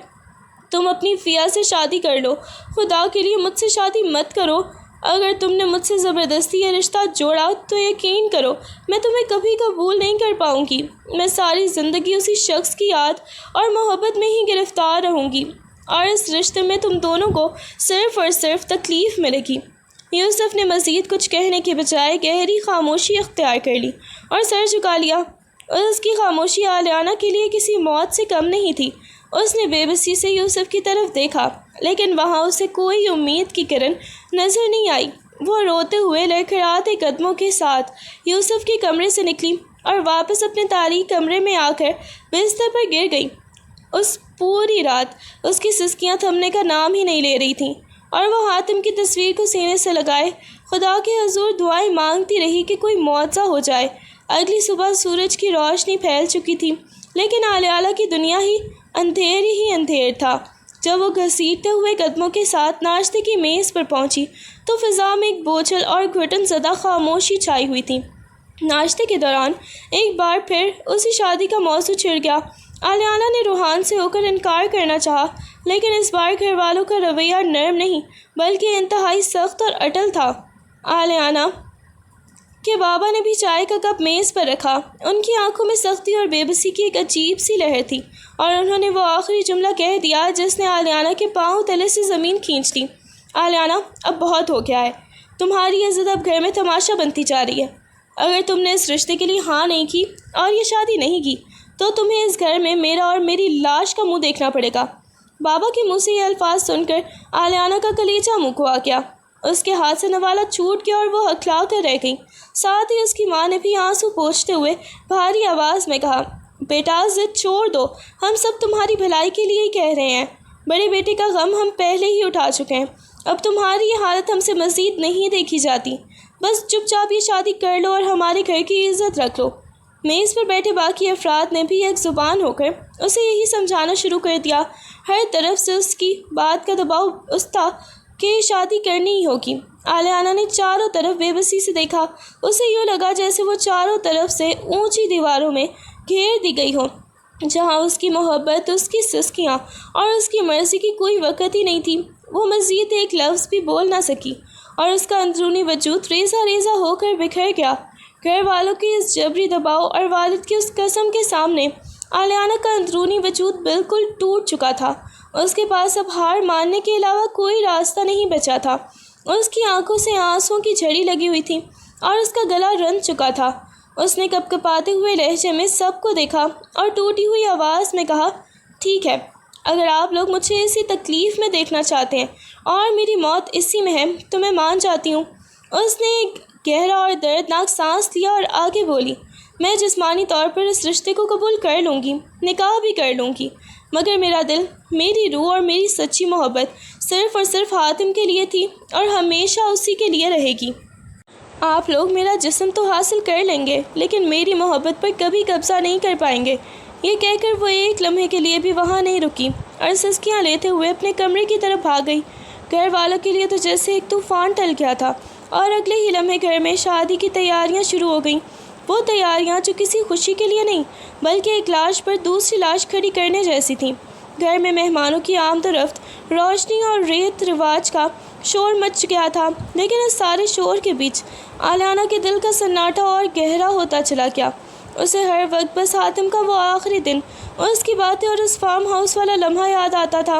تم اپنی فیا سے شادی کر لو، خدا کے لیے مجھ سے شادی مت کرو۔ اگر تم نے مجھ سے زبردستی یہ رشتہ جوڑا تو یقین کرو میں تمہیں کبھی قبول نہیں کر پاؤں گی۔ میں ساری زندگی اسی شخص کی یاد اور محبت میں ہی گرفتار رہوں گی، اور اس رشتے میں تم دونوں کو صرف اور صرف تکلیف ملے گی۔ یوسف نے مزید کچھ کہنے کے بجائے گہری خاموشی اختیار کر لی اور سر جھکا لیا۔ اس کی خاموشی آلیانہ کے لیے کسی موت سے کم نہیں تھی۔ اس نے بے بسی سے یوسف کی طرف دیکھا، لیکن وہاں اسے کوئی امید کی کرن نظر نہیں آئی۔ وہ روتے ہوئے لڑکھڑاتے قدموں کے ساتھ یوسف کے کمرے سے نکلی اور واپس اپنے تاریک کمرے میں آ کر بستر پر گر گئی۔ اس پوری رات اس کی سسکیاں تھمنے کا نام ہی نہیں لے رہی تھیں، اور وہ حاتم کی تصویر کو سینے سے لگائے خدا کے حضور دعائیں مانگتی رہی کہ کوئی معجزہ ہو جائے۔ اگلی صبح سورج کی روشنی پھیل چکی تھی، لیکن آلیانہ کی دنیا ہی اندھیر تھا۔ جب وہ گھسیٹتے ہوئے قدموں کے ساتھ ناشتے کی میز پر پہنچی تو فضا میں ایک بوجھل اور گھٹن زدہ خاموشی چھائی ہوئی تھی۔ ناشتے کے دوران ایک بار پھر اسی شادی کا موضوع چھڑ گیا۔ آلیانہ نے روحان سے ہو کر انکار کرنا چاہا، لیکن اس بار گھر والوں کا رویہ نرم نہیں بلکہ انتہائی سخت اور اٹل تھا۔ آلیانہ کے بابا نے بھی چائے کا کپ میز پر رکھا۔ ان کی آنکھوں میں سختی اور بے بسی کی ایک عجیب سی لہر تھی، اور انہوں نے وہ آخری جملہ کہہ دیا جس نے آلیانہ کے پاؤں تلے سے زمین کھینچ لی۔ آلیانہ، اب بہت ہو گیا ہے۔ تمہاری عزت اب گھر میں تماشا بنتی جا رہی ہے۔ اگر تم نے اس رشتے کے لیے ہاں نہیں کی اور یہ شادی نہیں کی تو تمہیں اس گھر میں میرا اور میری لاش کا منہ دیکھنا پڑے گا۔ بابا کے منہ سے یہ الفاظ سن کر آلیانہ کا کلیجہ منہ کو آ گیا۔ اس کے ہاتھ سے نوالا چھوٹ گیا اور وہ ہکھلا کر رہ گئی۔ ساتھ ہی اس کی ماں نے بھی آنسو پوچھتے ہوئے بھاری آواز میں کہا، بیٹا ضد چھوڑ دو، ہم سب تمہاری بھلائی کے لیے ہی کہہ رہے ہیں۔ بڑے بیٹے کا غم ہم پہلے ہی اٹھا چکے ہیں، اب تمہاری یہ حالت ہم سے مزید نہیں دیکھی جاتی۔ بس چپ چاپ یہ شادی کر لو اور ہمارے گھر کی عزت رکھ لو۔ میز پر بیٹھے باقی افراد نے بھی ایک زبان ہو کر اسے یہی سمجھانا شروع کر دیا۔ ہر طرف سے اس کی بات کا دباؤ اس تھا کہ شادی کرنی ہی ہوگی۔ آلیانہ نے چاروں طرف بے بسی سے دیکھا۔ اسے یوں لگا جیسے وہ چاروں طرف سے اونچی دیواروں میں گھیر دی گئی ہو، جہاں اس کی محبت، اس کی سسکیاں اور اس کی مرضی کی کوئی وقت ہی نہیں تھی۔ وہ مزید ایک لفظ بھی بول نہ سکی، اور اس کا اندرونی وجود ریزہ ریزہ ہو کر بکھر گیا۔ گھر والوں کے اس جبری دباؤ اور والد کی اس قسم کے سامنے آلیانہ کا اندرونی وجود بالکل ٹوٹ چکا تھا۔ اس کے پاس اب ہار ماننے کے علاوہ کوئی راستہ نہیں بچا تھا۔ اس کی آنکھوں سے آنسوؤں کی جھڑی لگی ہوئی تھی اور اس کا گلا رن چکا تھا۔ اس نے کپ کپاتے ہوئے لہجے میں سب کو دیکھا اور ٹوٹی ہوئی آواز میں کہا، ٹھیک ہے، اگر آپ لوگ مجھے اسی تکلیف میں دیکھنا چاہتے ہیں اور میری موت اسی میں ہے تو میں مان جاتی ہوں۔ اس نے ایک گہرا اور دردناک سانس لیا اور آگے بولی، میں جسمانی طور پر اس رشتے کو قبول کر لوں گی، نکاح بھی کر لوں گی، مگر میرا دل، میری روح اور میری سچی محبت صرف اور صرف حاتم کے لیے تھی اور ہمیشہ اسی کے لیے رہے گی۔ آپ لوگ میرا جسم تو حاصل کر لیں گے لیکن میری محبت پر کبھی قبضہ نہیں کر پائیں گے۔ یہ کہہ کر وہ ایک لمحے کے لیے بھی وہاں نہیں رکی اور سسکیاں لیتے ہوئے اپنے کمرے کی طرف بھاگ گئی۔ گھر والوں کے لیے تو جیسے ایک طوفان ٹل گیا تھا، اور اگلے ہی لمحے گھر میں شادی کی تیاریاں شروع ہو گئیں۔ وہ تیاریاں جو کسی خوشی کے لیے نہیں بلکہ ایک لاش پر دوسری لاش کھڑی کرنے جیسی تھیں۔ گھر میں مہمانوں کی آمد و رفت، روشنی اور ریت رواج کا شور مچ گیا تھا، لیکن اس سارے شور کے بیچ آلیانہ کے دل کا سناٹا اور گہرا ہوتا چلا گیا۔ اسے ہر وقت بس حاتم کا وہ آخری دن، اس کی باتیں اور اس فارم ہاؤس والا لمحہ یاد آتا تھا،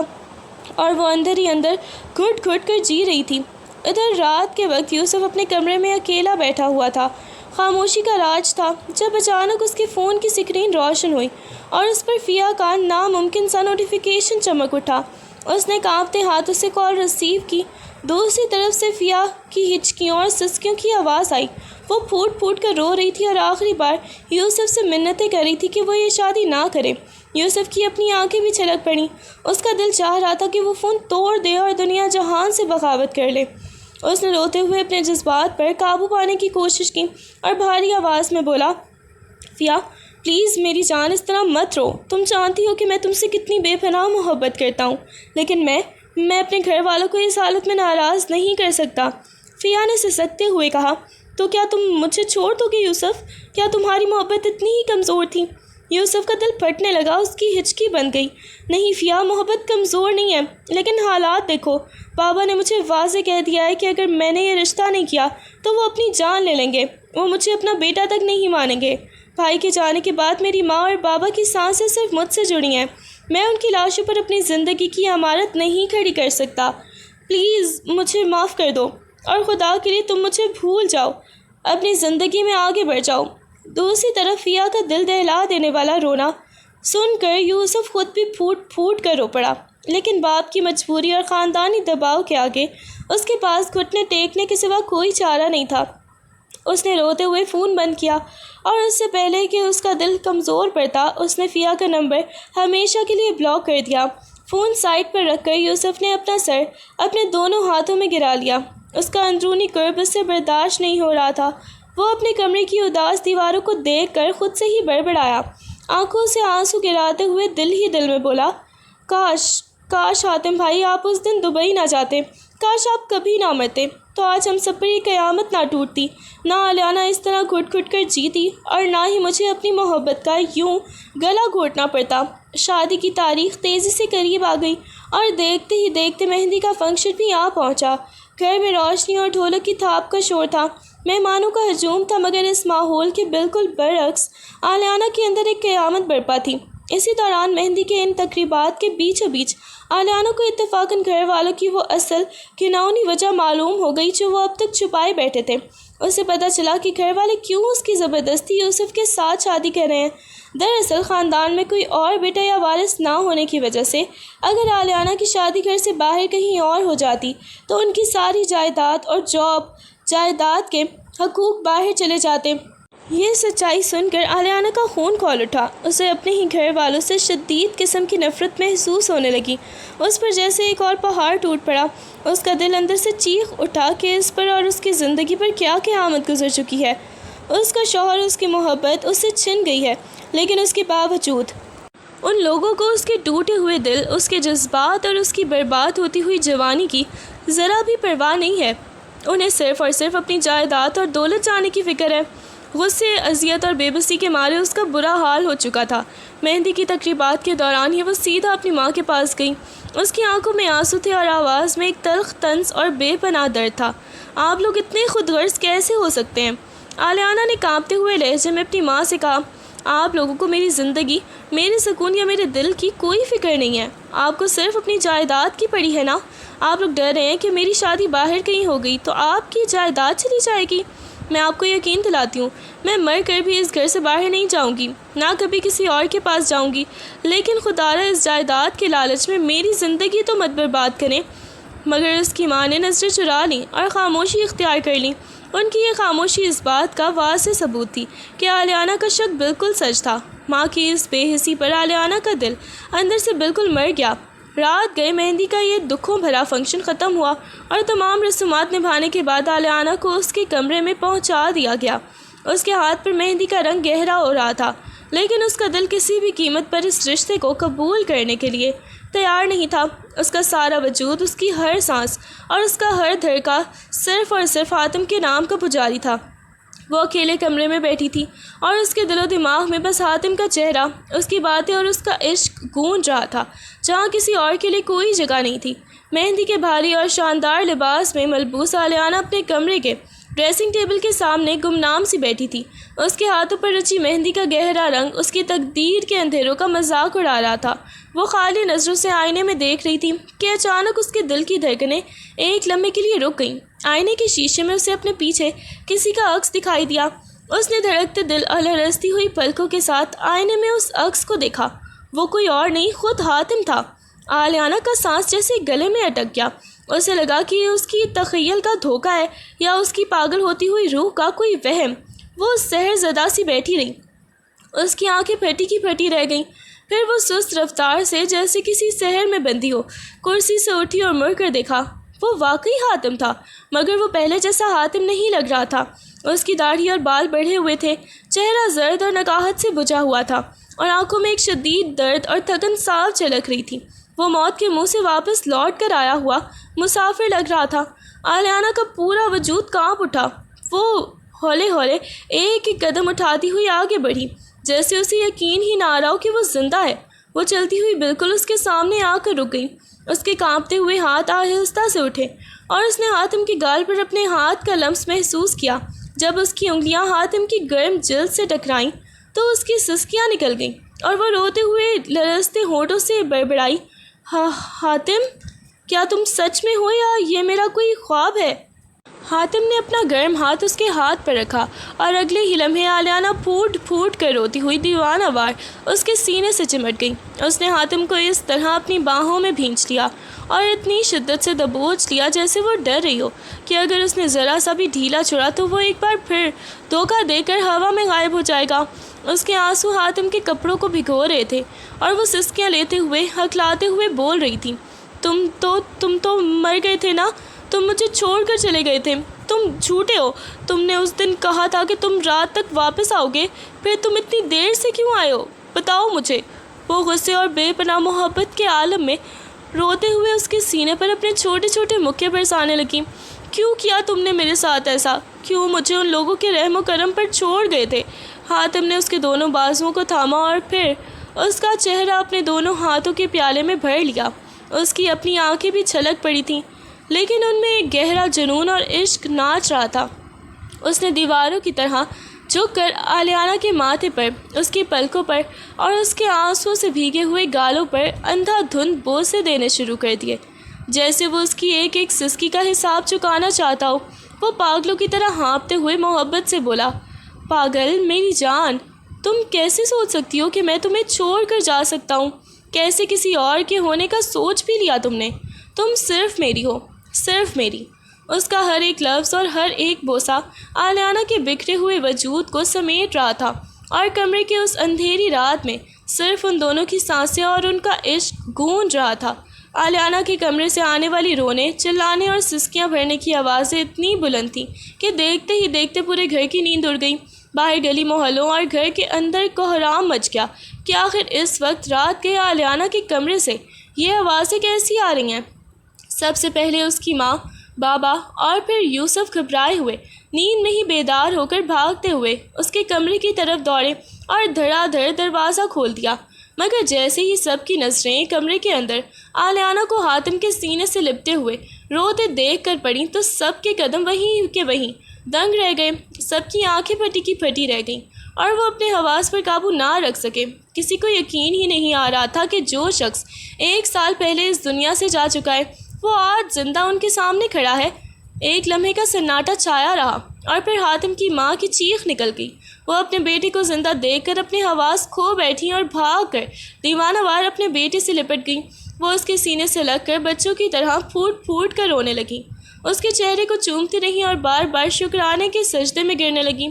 اور وہ اندر ہی اندر گھٹ گھٹ کر جی رہی تھی۔ ادھر رات کے وقت یوسف اپنے کمرے میں اکیلا بیٹھا ہوا تھا۔ خاموشی کا راج تھا جب اچانک اس کے فون کی سکرین روشن ہوئی اور اس پر فیا کا ناممکن سا نوٹیفیکیشن چمک اٹھا۔ اس نے کانپتے ہاتھوں سے کال ریسیو کی۔ دوسری طرف سے فیا کی ہچکیوں اور سسکیوں کی آواز آئی۔ وہ پھوٹ پھوٹ کر رو رہی تھی اور آخری بار یوسف سے منتیں کر رہی تھی کہ وہ یہ شادی نہ کرے۔ یوسف کی اپنی آنکھیں بھی چھلک پڑیں۔ اس کا دل چاہ رہا تھا کہ وہ فون توڑ دے اور دنیا جہان سے بغاوت کر لے۔ اس نے روتے ہوئے اپنے جذبات پر قابو پانے کی کوشش کی اور بھاری آواز میں بولا، فیا، پلیز میری جان اس طرح مت رو، تم جانتی ہو کہ میں تم سے کتنی بے پناہ محبت کرتا ہوں، لیکن میں اپنے گھر والوں کو اس حالت میں ناراض نہیں کر سکتا۔ فیا نے سسکتے ہوئے کہا، تو کیا تم مجھے چھوڑ دو گے یوسف؟ کیا تمہاری محبت اتنی ہی کمزور تھی؟ یوسف کا دل پھٹنے لگا، اس کی ہچکی بن گئی۔ نہیں فیا، محبت کمزور نہیں ہے، لیکن حالات دیکھو، بابا نے مجھے واضح کہہ دیا ہے کہ اگر میں نے یہ رشتہ نہیں کیا تو وہ اپنی جان لے لیں گے، وہ مجھے اپنا بیٹا تک نہیں مانیں گے۔ بھائی کے جانے کے بعد میری ماں اور بابا کی سانسیں صرف مجھ سے جڑی ہیں، میں ان کی لاشوں پر اپنی زندگی کی عمارت نہیں کھڑی کر سکتا۔ پلیز مجھے معاف کر دو، اور خدا کے لیے تم مجھے بھول جاؤ، اپنی زندگی میں آگے بڑھ جاؤ۔ دوسری طرف فیا کا دل دہلا دینے والا رونا سن کر یوسف خود بھی پھوٹ پھوٹ کر رو پڑا، لیکن باپ کی مجبوری اور خاندانی دباؤ کے آگے اس کے پاس گھٹنے ٹیکنے کے سوا کوئی چارہ نہیں تھا۔ اس نے روتے ہوئے فون بند کیا، اور اس سے پہلے کہ اس کا دل کمزور پڑتا اس نے فیا کا نمبر ہمیشہ کے لیے بلاک کر دیا۔ فون سائڈ پر رکھ کر یوسف نے اپنا سر اپنے دونوں ہاتھوں میں گرا لیا۔ اس کا اندرونی کرب اس سے برداشت نہیں ہو رہا تھا۔ وہ اپنے کمرے کی اداس دیواروں کو دیکھ کر خود سے ہی بڑبڑایا، آنکھوں سے آنسو گراتے ہوئے دل ہی دل میں بولا، کاش حاتم بھائی آپ اس دن دبئی نہ جاتے، کاش آپ کبھی نہ مرتے، تو آج ہم سب پر یہ قیامت نہ ٹوٹتی، نہ آلیانہ اس طرح گھٹ گھٹ کر جیتی، اور نہ ہی مجھے اپنی محبت کا یوں گلا گھونٹنا پڑتا۔ شادی کی تاریخ تیزی سے قریب آ گئی، اور دیکھتے ہی دیکھتے مہندی کا فنکشن بھی آ پہنچا۔ گھر میں روشنی اور ڈھولک کی تھاپ کا شور تھا، مہمانوں کا ہجوم تھا، مگر اس ماحول کے بالکل برعکس آلیانہ کے اندر ایک قیامت برپا تھی۔ اسی دوران مہندی کے ان تقریبات کے بیچوں بیچ آلیانہ کو اتفاقاً گھر والوں کی وہ اصل گھناؤنی وجہ معلوم ہو گئی جو وہ اب تک چھپائے بیٹھے تھے۔ اسے پتہ چلا کہ گھر والے کیوں اس کی زبردستی یوسف کے ساتھ شادی کر رہے ہیں۔ دراصل خاندان میں کوئی اور بیٹا یا وارث نہ ہونے کی وجہ سے اگر آلیانہ کی شادی گھر سے باہر کہیں اور ہو جاتی تو ان کی ساری جائیداد کے حقوق باہر چلے جاتے۔ یہ سچائی سن کر آلیانہ کا خون کھول اٹھا، اسے اپنے ہی گھر والوں سے شدید قسم کی نفرت محسوس ہونے لگی۔ اس پر جیسے ایک اور پہاڑ ٹوٹ پڑا۔ اس کا دل اندر سے چیخ اٹھا کہ اس پر اور اس کی زندگی پر کیا قیامت گزر چکی ہے۔ اس کا شوہر، اس کی محبت اس سے چھن گئی ہے، لیکن اس کے باوجود ان لوگوں کو اس کے ٹوٹے ہوئے دل، اس کے جذبات اور اس کی برباد ہوتی ہوئی جوانی کی ذرا بھی پرواہ نہیں ہے۔ انہیں صرف اور صرف اپنی جائیداد اور دولت جانے کی فکر ہے۔ غصے، اذیت اور بے بسی کے مارے اس کا برا حال ہو چکا تھا۔ مہندی کی تقریبات کے دوران ہی وہ سیدھا اپنی ماں کے پاس گئی۔ اس کی آنکھوں میں آنسو تھے اور آواز میں ایک تلخ طنز اور بے پناہ درد تھا۔ آپ لوگ اتنے خود غرض کیسے ہو سکتے ہیں؟ آلیانہ نے کانپتے ہوئے لہجے میں اپنی ماں سے کہا، آپ لوگوں کو میری زندگی، میرے سکون یا میرے دل کی کوئی فکر نہیں ہے۔ آپ کو صرف اپنی جائیداد کی پڑی ہے نا؟ آپ لوگ ڈر رہے ہیں کہ میری شادی باہر کہیں ہو گئی تو آپ کی جائیداد چلی جائے گی۔ میں آپ کو یقین دلاتی ہوں، میں مر کر بھی اس گھر سے باہر نہیں جاؤں گی، نہ کبھی کسی اور کے پاس جاؤں گی، لیکن خدا را اس جائیداد کے لالچ میں میری زندگی تو مت برباد کریں۔ مگر اس کی ماں نے نظریں چرا لیں اور خاموشی اختیار کر لیں۔ ان کی یہ خاموشی اس بات کا واضح ثبوت تھی کہ آلیانہ کا شک بالکل سچ تھا۔ ماں کی اس بے حسی پر آلیانہ کا دل اندر سے بالکل مر گیا۔ رات گئے مہندی کا یہ دکھوں بھرا فنکشن ختم ہوا اور تمام رسومات نبھانے کے بعد آلیانہ کو اس کے کمرے میں پہنچا دیا گیا۔ اس کے ہاتھ پر مہندی کا رنگ گہرا ہو رہا تھا، لیکن اس کا دل کسی بھی قیمت پر اس رشتے کو قبول کرنے کے لیے تیار نہیں تھا۔ اس کا سارا وجود، اس کی ہر سانس اور اس کا ہر دھڑکا صرف اور صرف حاتم کے نام کا پجاری تھا۔ وہ اکیلے کمرے میں بیٹھی تھی اور اس کے دل و دماغ میں بس حاتم کا چہرہ، اس کی باتیں اور اس کا عشق گونج رہا تھا، جہاں کسی اور کے لیے کوئی جگہ نہیں تھی۔ مہندی کے بھاری اور شاندار لباس میں ملبوس آلیانہ اپنے کمرے کے ڈریسنگ ٹیبل کے سامنے گمنام سی بیٹھی تھی۔ اس کے ہاتھوں پر رچی مہندی کا گہرا رنگ اس کی تقدیر کے اندھیروں کا مذاق اڑا رہا تھا۔ وہ خالی نظروں سے آئینے میں دیکھ رہی تھی کہ اچانک اس کے دل کی دھڑکنیں ایک لمحے کے لیے رک گئیں۔ آئینے کے شیشے میں اسے اپنے پیچھے کسی کا عکس دکھائی دیا۔ اس نے دھڑکتے دل اور لرزتی ہوئی پلکوں کے ساتھ آئینے میں اس عکس کو دیکھا۔ وہ کوئی اور نہیں، خود حاتم تھا۔ آلیانہ کا سانس جیسے گلے میں اٹک گیا۔ اسے لگا کہ یہ اس کی تخیل کا دھوکہ ہے یا اس کی پاگل ہوتی ہوئی روح کا کوئی وہم۔ وہ سحر زدہ سی بیٹھی رہی، اس کی آنکھیں پھٹی کی پھٹی رہ گئیں۔ پھر وہ سست رفتار سے جیسے کسی سحر میں بندھی ہو کرسی سے اٹھی اور مڑ کر دیکھا۔ وہ واقعی حاتم تھا، مگر وہ پہلے جیسا حاتم نہیں لگ رہا تھا۔ اس کی داڑھی اور بال بڑھے ہوئے تھے، چہرہ زرد اور نکاہت سے بجھا ہوا تھا اور آنکھوں میں ایک شدید درد اور تھکن صاف جھلک رہی تھی۔ وہ موت کے منہ سے واپس لوٹ کر آیا ہوا مسافر لگ رہا تھا۔ آلیانہ کا پورا وجود کانپ اٹھا۔ وہ ہولے ہولے ایک ایک قدم اٹھاتی ہوئی آگے بڑھی، جیسے اسے یقین ہی نہ آ رہا ہو کہ وہ زندہ ہے۔ وہ چلتی ہوئی بالکل اس کے سامنے آ کر رک گئی۔ اس کے کانپتے ہوئے ہاتھ آہستہ سے اٹھے اور اس نے حاتم کی گال پر اپنے ہاتھ کا لمس محسوس کیا۔ جب اس کی انگلیاں حاتم کی گرم جلد سے ٹکرائیں تو اس کی سسکیاں نکل گئیں اور وہ روتے ہوئے لرزتے ہونٹوں سے بڑبڑائی، حاتم، کیا تم سچ میں ہو یا یہ میرا کوئی خواب ہے؟ حاتم نے اپنا گرم ہاتھ اس کے ہاتھ پر رکھا اور اگلے ہی لمحے آلیانہ پھوٹ پھوٹ کر روتی ہوئی دیوانہ وار اس کے سینے سے چمٹ گئی۔ اس نے حاتم کو اس طرح اپنی باہوں میں بھینچ لیا اور اتنی شدت سے دبوچ لیا جیسے وہ ڈر رہی ہو کہ اگر اس نے ذرا سا بھی ڈھیلا چھوڑا تو وہ ایک بار پھر دھوکہ دے کر ہوا میں غائب ہو جائے گا۔ اس کے آنسو حاتم کے کپڑوں کو بھگو رہے تھے اور وہ سسکیاں لیتے ہوئے ہکلاتے ہوئے بول رہی تھی، تم تو مر گئے تھے نا، تم مجھے چھوڑ کر چلے گئے تھے، تم جھوٹے ہو، تم نے اس دن کہا تھا کہ تم رات تک واپس آؤ گے، پھر تم اتنی دیر سے کیوں آئے ہو؟ بتاؤ مجھے۔ وہ غصے اور بے پناہ محبت کے عالم میں روتے ہوئے اس کے سینے پر اپنے چھوٹے چھوٹے مکے برسانے لگیں۔ کیوں کیا تم نے میرے ساتھ ایسا؟ کیوں مجھے ان لوگوں کے رحم و کرم پر چھوڑ گئے تھے؟ حاتم نے اس کے دونوں بازوؤں کو تھاما اور پھر اس کا چہرہ اپنے دونوں ہاتھوں کے پیالے میں بھر لیا۔ اس کی اپنی آنکھیں بھی چھلک پڑی تھیں، لیکن ان میں ایک گہرا جنون اور عشق ناچ رہا تھا۔ اس نے دیواروں کی طرح جھک کر آلیانہ کے ماتھے پر، اس کی پلکوں پر اور اس کے آنسوؤں سے بھیگے ہوئے گالوں پر اندھا دھند بوسے دینے شروع کر دیے، جیسے وہ اس کی ایک ایک سسکی کا حساب چکانا چاہتا ہو۔ وہ پاگلوں کی طرح ہانپتے ہوئے محبت سے بولا، پاگل میری جان، تم کیسے سوچ سکتی ہو کہ میں تمہیں چھوڑ کر جا سکتا ہوں؟ کیسے کسی اور کے ہونے کا سوچ بھی لیا تم نے؟ تم صرف میری ہو، صرف میری۔ اس کا ہر ایک لفظ اور ہر ایک بوسہ آلیانہ کے بکھرے ہوئے وجود کو سمیٹ رہا تھا، اور کمرے کے اس اندھیری رات میں صرف ان دونوں کی سانسیں اور ان کا عشق گونج رہا تھا۔ آلیانہ کے کمرے سے آنے والی رونے، چلانے اور سسکیاں بھرنے کی آوازیں اتنی بلند تھیں کہ دیکھتے ہی دیکھتے پورے گھر کی نیند اڑ گئی۔ باہر گلی محلوں اور گھر کے اندر کوہرام مچ گیا کہ آخر اس وقت رات گئے آلیانہ کے کمرے سے یہ آوازیں کیسی آ رہی ہیں؟ سب سے پہلے اس کی ماں، بابا اور پھر یوسف گھبرائے ہوئے نیند میں ہی بیدار ہو کر بھاگتے ہوئے اس کے کمرے کی طرف دوڑے اور دھڑا دھڑ دروازہ کھول دیا، مگر جیسے ہی سب کی نظریں کمرے کے اندر آلیانہ کو حاتم کے سینے سے لپٹے ہوئے روتے دیکھ کر پڑیں تو سب کے قدم وہیں کے وہیں دنگ رہ گئے۔ سب کی آنکھیں پھٹی کی پھٹی رہ گئیں اور وہ اپنے حواس پر قابو نہ رکھ سکے۔ کسی کو یقین ہی نہیں آ رہا تھا کہ جو شخص 1 سال پہلے اس دنیا سے جا چکا ہے وہ آج زندہ ان کے سامنے کھڑا ہے۔ ایک لمحے کا سناٹا چھایا رہا اور پھر حاتم کی ماں کی چیخ نکل گئی۔ وہ اپنے بیٹے کو زندہ دیکھ کر اپنے حواس کھو بیٹھی اور بھاگ کر دیوانہ وار اپنے بیٹے سے لپٹ گئی۔ وہ اس کے سینے سے لگ کر بچوں کی طرح پھوٹ پھوٹ کر رونے لگی، اس کے چہرے کو چومتی رہی اور بار بار شکرانے کے سجدے میں گرنے لگی۔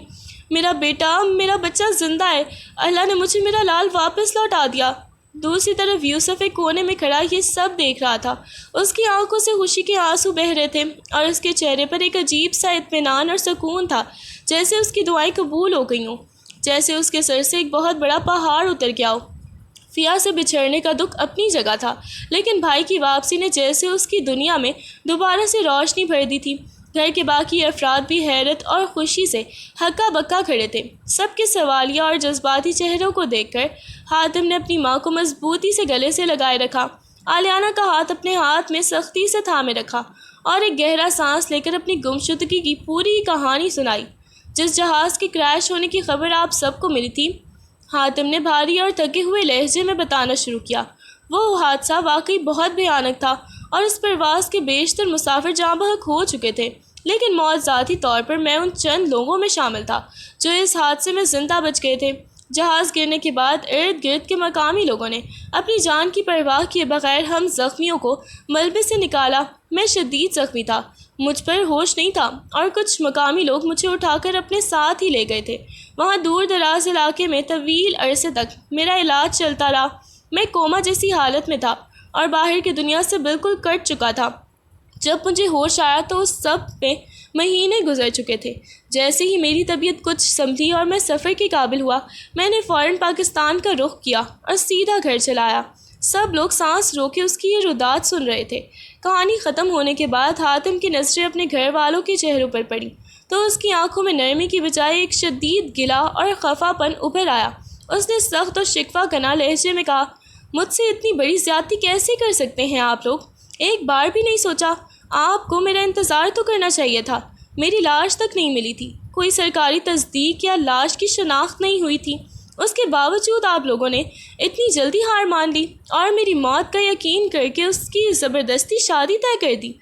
میرا بیٹا، میرا بچہ زندہ ہے، اللہ نے مجھے میرا لال واپس لوٹا دیا۔ دوسری طرف یوسف ایک کونے میں کھڑا یہ سب دیکھ رہا تھا۔ اس کی آنکھوں سے خوشی کے آنسو بہہ رہے تھے اور اس کے چہرے پر ایک عجیب سا اطمینان اور سکون تھا، جیسے اس کی دعائیں قبول ہو گئی ہوں، جیسے اس کے سر سے ایک بہت بڑا پہاڑ اتر گیا ہو۔ فیا سے بچھڑنے کا دکھ اپنی جگہ تھا، لیکن بھائی کی واپسی نے جیسے اس کی دنیا میں دوبارہ سے روشنی بھر دی تھی۔ گھر کے باقی افراد بھی حیرت اور خوشی سے ہکا بکا کھڑے تھے۔ سب کے سوالیہ اور جذباتی چہروں کو دیکھ کر حاتم نے اپنی ماں کو مضبوطی سے گلے سے لگائے رکھا، آلیانہ کا ہاتھ اپنے ہاتھ میں سختی سے تھامے رکھا اور ایک گہرا سانس لے کر اپنی گمشدگی کی پوری کہانی سنائی۔ جس جہاز کے کریش ہونے کی خبر آپ سب کو ملی تھی، حاتم نے بھاری اور تھکے ہوئے لہجے میں بتانا شروع کیا، وہ حادثہ واقعی بہت بھیانک تھا اور اس پرواز کے بیشتر مسافر جاں بحق ہو چکے تھے، لیکن موت ذاتی طور پر میں ان چند لوگوں میں شامل تھا جو اس حادثے میں زندہ بچ گئے تھے۔ جہاز گرنے کے بعد ارد گرد کے مقامی لوگوں نے اپنی جان کی پرواہ کیے بغیر ہم زخمیوں کو ملبے سے نکالا۔ میں شدید زخمی تھا، مجھ پر ہوش نہیں تھا اور کچھ مقامی لوگ مجھے اٹھا کر اپنے ساتھ ہی لے گئے تھے۔ وہاں دور دراز علاقے میں طویل عرصے تک میرا علاج چلتا رہا۔ میں کوما جیسی حالت میں تھا اور باہر کی دنیا سے بالکل کٹ چکا تھا۔ جب مجھے ہوش آیا تو اس سب میں مہینے گزر چکے تھے۔ جیسے ہی میری طبیعت کچھ سنبھلی اور میں سفر کے قابل ہوا، میں نے فوراً پاکستان کا رخ کیا اور سیدھا گھر چلا آیا۔ سب لوگ سانس روکے اس کی یہ رودات سن رہے تھے۔ کہانی ختم ہونے کے بعد حاتم کی نظریں اپنے گھر والوں کے چہروں پر پڑیں تو اس کی آنکھوں میں نرمی کی بجائے ایک شدید گلہ اور خفا پن ابھر آیا۔ اس نے سخت اور شکوہ کناں لہجے میں کہا، مجھ سے اتنی بڑی زیادتی کیسے کر سکتے ہیں آپ لوگ؟ ایک بار بھی نہیں سوچا؟ آپ کو میرا انتظار تو کرنا چاہیے تھا۔ میری لاش تک نہیں ملی تھی، کوئی سرکاری تصدیق یا لاش کی شناخت نہیں ہوئی تھی۔ اس کے باوجود آپ لوگوں نے اتنی جلدی ہار مان لی اور میری موت کا یقین کر کے اس کی زبردستی شادی طے کر دی۔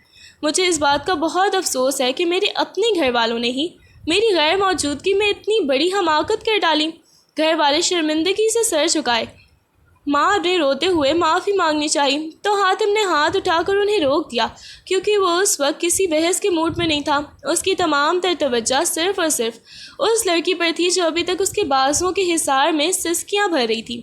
مجھے اس بات کا بہت افسوس ہے کہ میرے اپنے گھر والوں نے ہی میری غیر موجودگی میں اتنی بڑی حماقت کر ڈالی۔ گھر والے شرمندگی سے سر جھکائے۔ ماں نے روتے ہوئے معافی مانگنی چاہی تو حاتم نے ہاتھ اٹھا کر انہیں روک دیا، کیونکہ وہ اس وقت کسی بحث کے موڈ میں نہیں تھا۔ اس کی تمام تر توجہ صرف اور صرف اس لڑکی پر تھی جو ابھی تک اس کے بازوؤں کے حصار میں سسکیاں بھر رہی تھی۔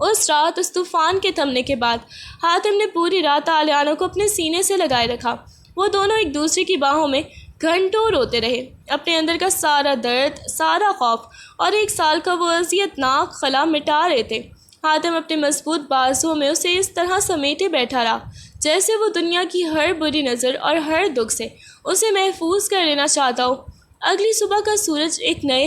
اس رات اس طوفان کے تھمنے کے بعد حاتم نے پوری رات عالیانہ کو اپنے سینے سے لگائے رکھا۔ وہ دونوں ایک دوسرے کی باہوں میں گھنٹوں روتے رہے، اپنے اندر کا سارا درد، سارا خوف اور 1 سال کا وہ اذیت ناک خلا مٹا رہے تھے۔ حاتم اپنے مضبوط بازوؤں میں اسے اس طرح سمیٹے بیٹھا رہا جیسے وہ دنیا کی ہر بری نظر اور ہر دکھ سے اسے محفوظ کر لینا چاہتا ہو۔ اگلی صبح کا سورج ایک نئے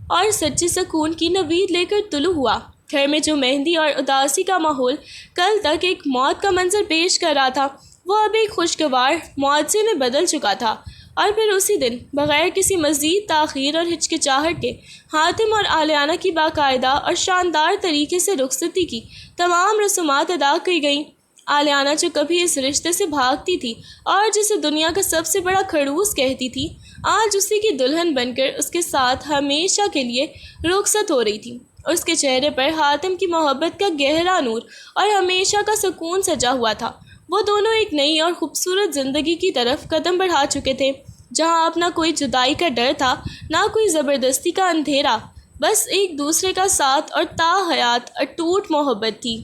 اور سچے سکون کی نوید لے کر طلوع ہوا۔ گھر میں جو مہندی اور اداسی کا ماحول کل تک ایک موت کا منظر پیش کر رہا تھا، وہ اب ایک خوشگوار معجزے میں بدل چکا تھا۔ اور پھر اسی دن بغیر کسی مزید تاخیر اور ہچکچاہٹ کے حاتم اور عالیانہ کی باقاعدہ اور شاندار طریقے سے رخصتی کی تمام رسومات ادا کی گئیں۔ عالیانہ جو کبھی اس رشتے سے بھاگتی تھی اور جسے دنیا کا سب سے بڑا کھڑوس کہتی تھی، آج اسی کی دلہن بن کر اس کے ساتھ ہمیشہ کے لیے رخصت ہو رہی تھی۔ اس کے چہرے پر حاتم کی محبت کا گہرا نور اور ہمیشہ کا سکون سجا ہوا تھا۔ وہ دونوں ایک نئی اور خوبصورت زندگی کی طرف قدم بڑھا چکے تھے، جہاں اب نہ کوئی جدائی کا ڈر تھا، نہ کوئی زبردستی کا اندھیرا، بس ایک دوسرے کا ساتھ اور تا حیات اٹوٹ محبت تھی۔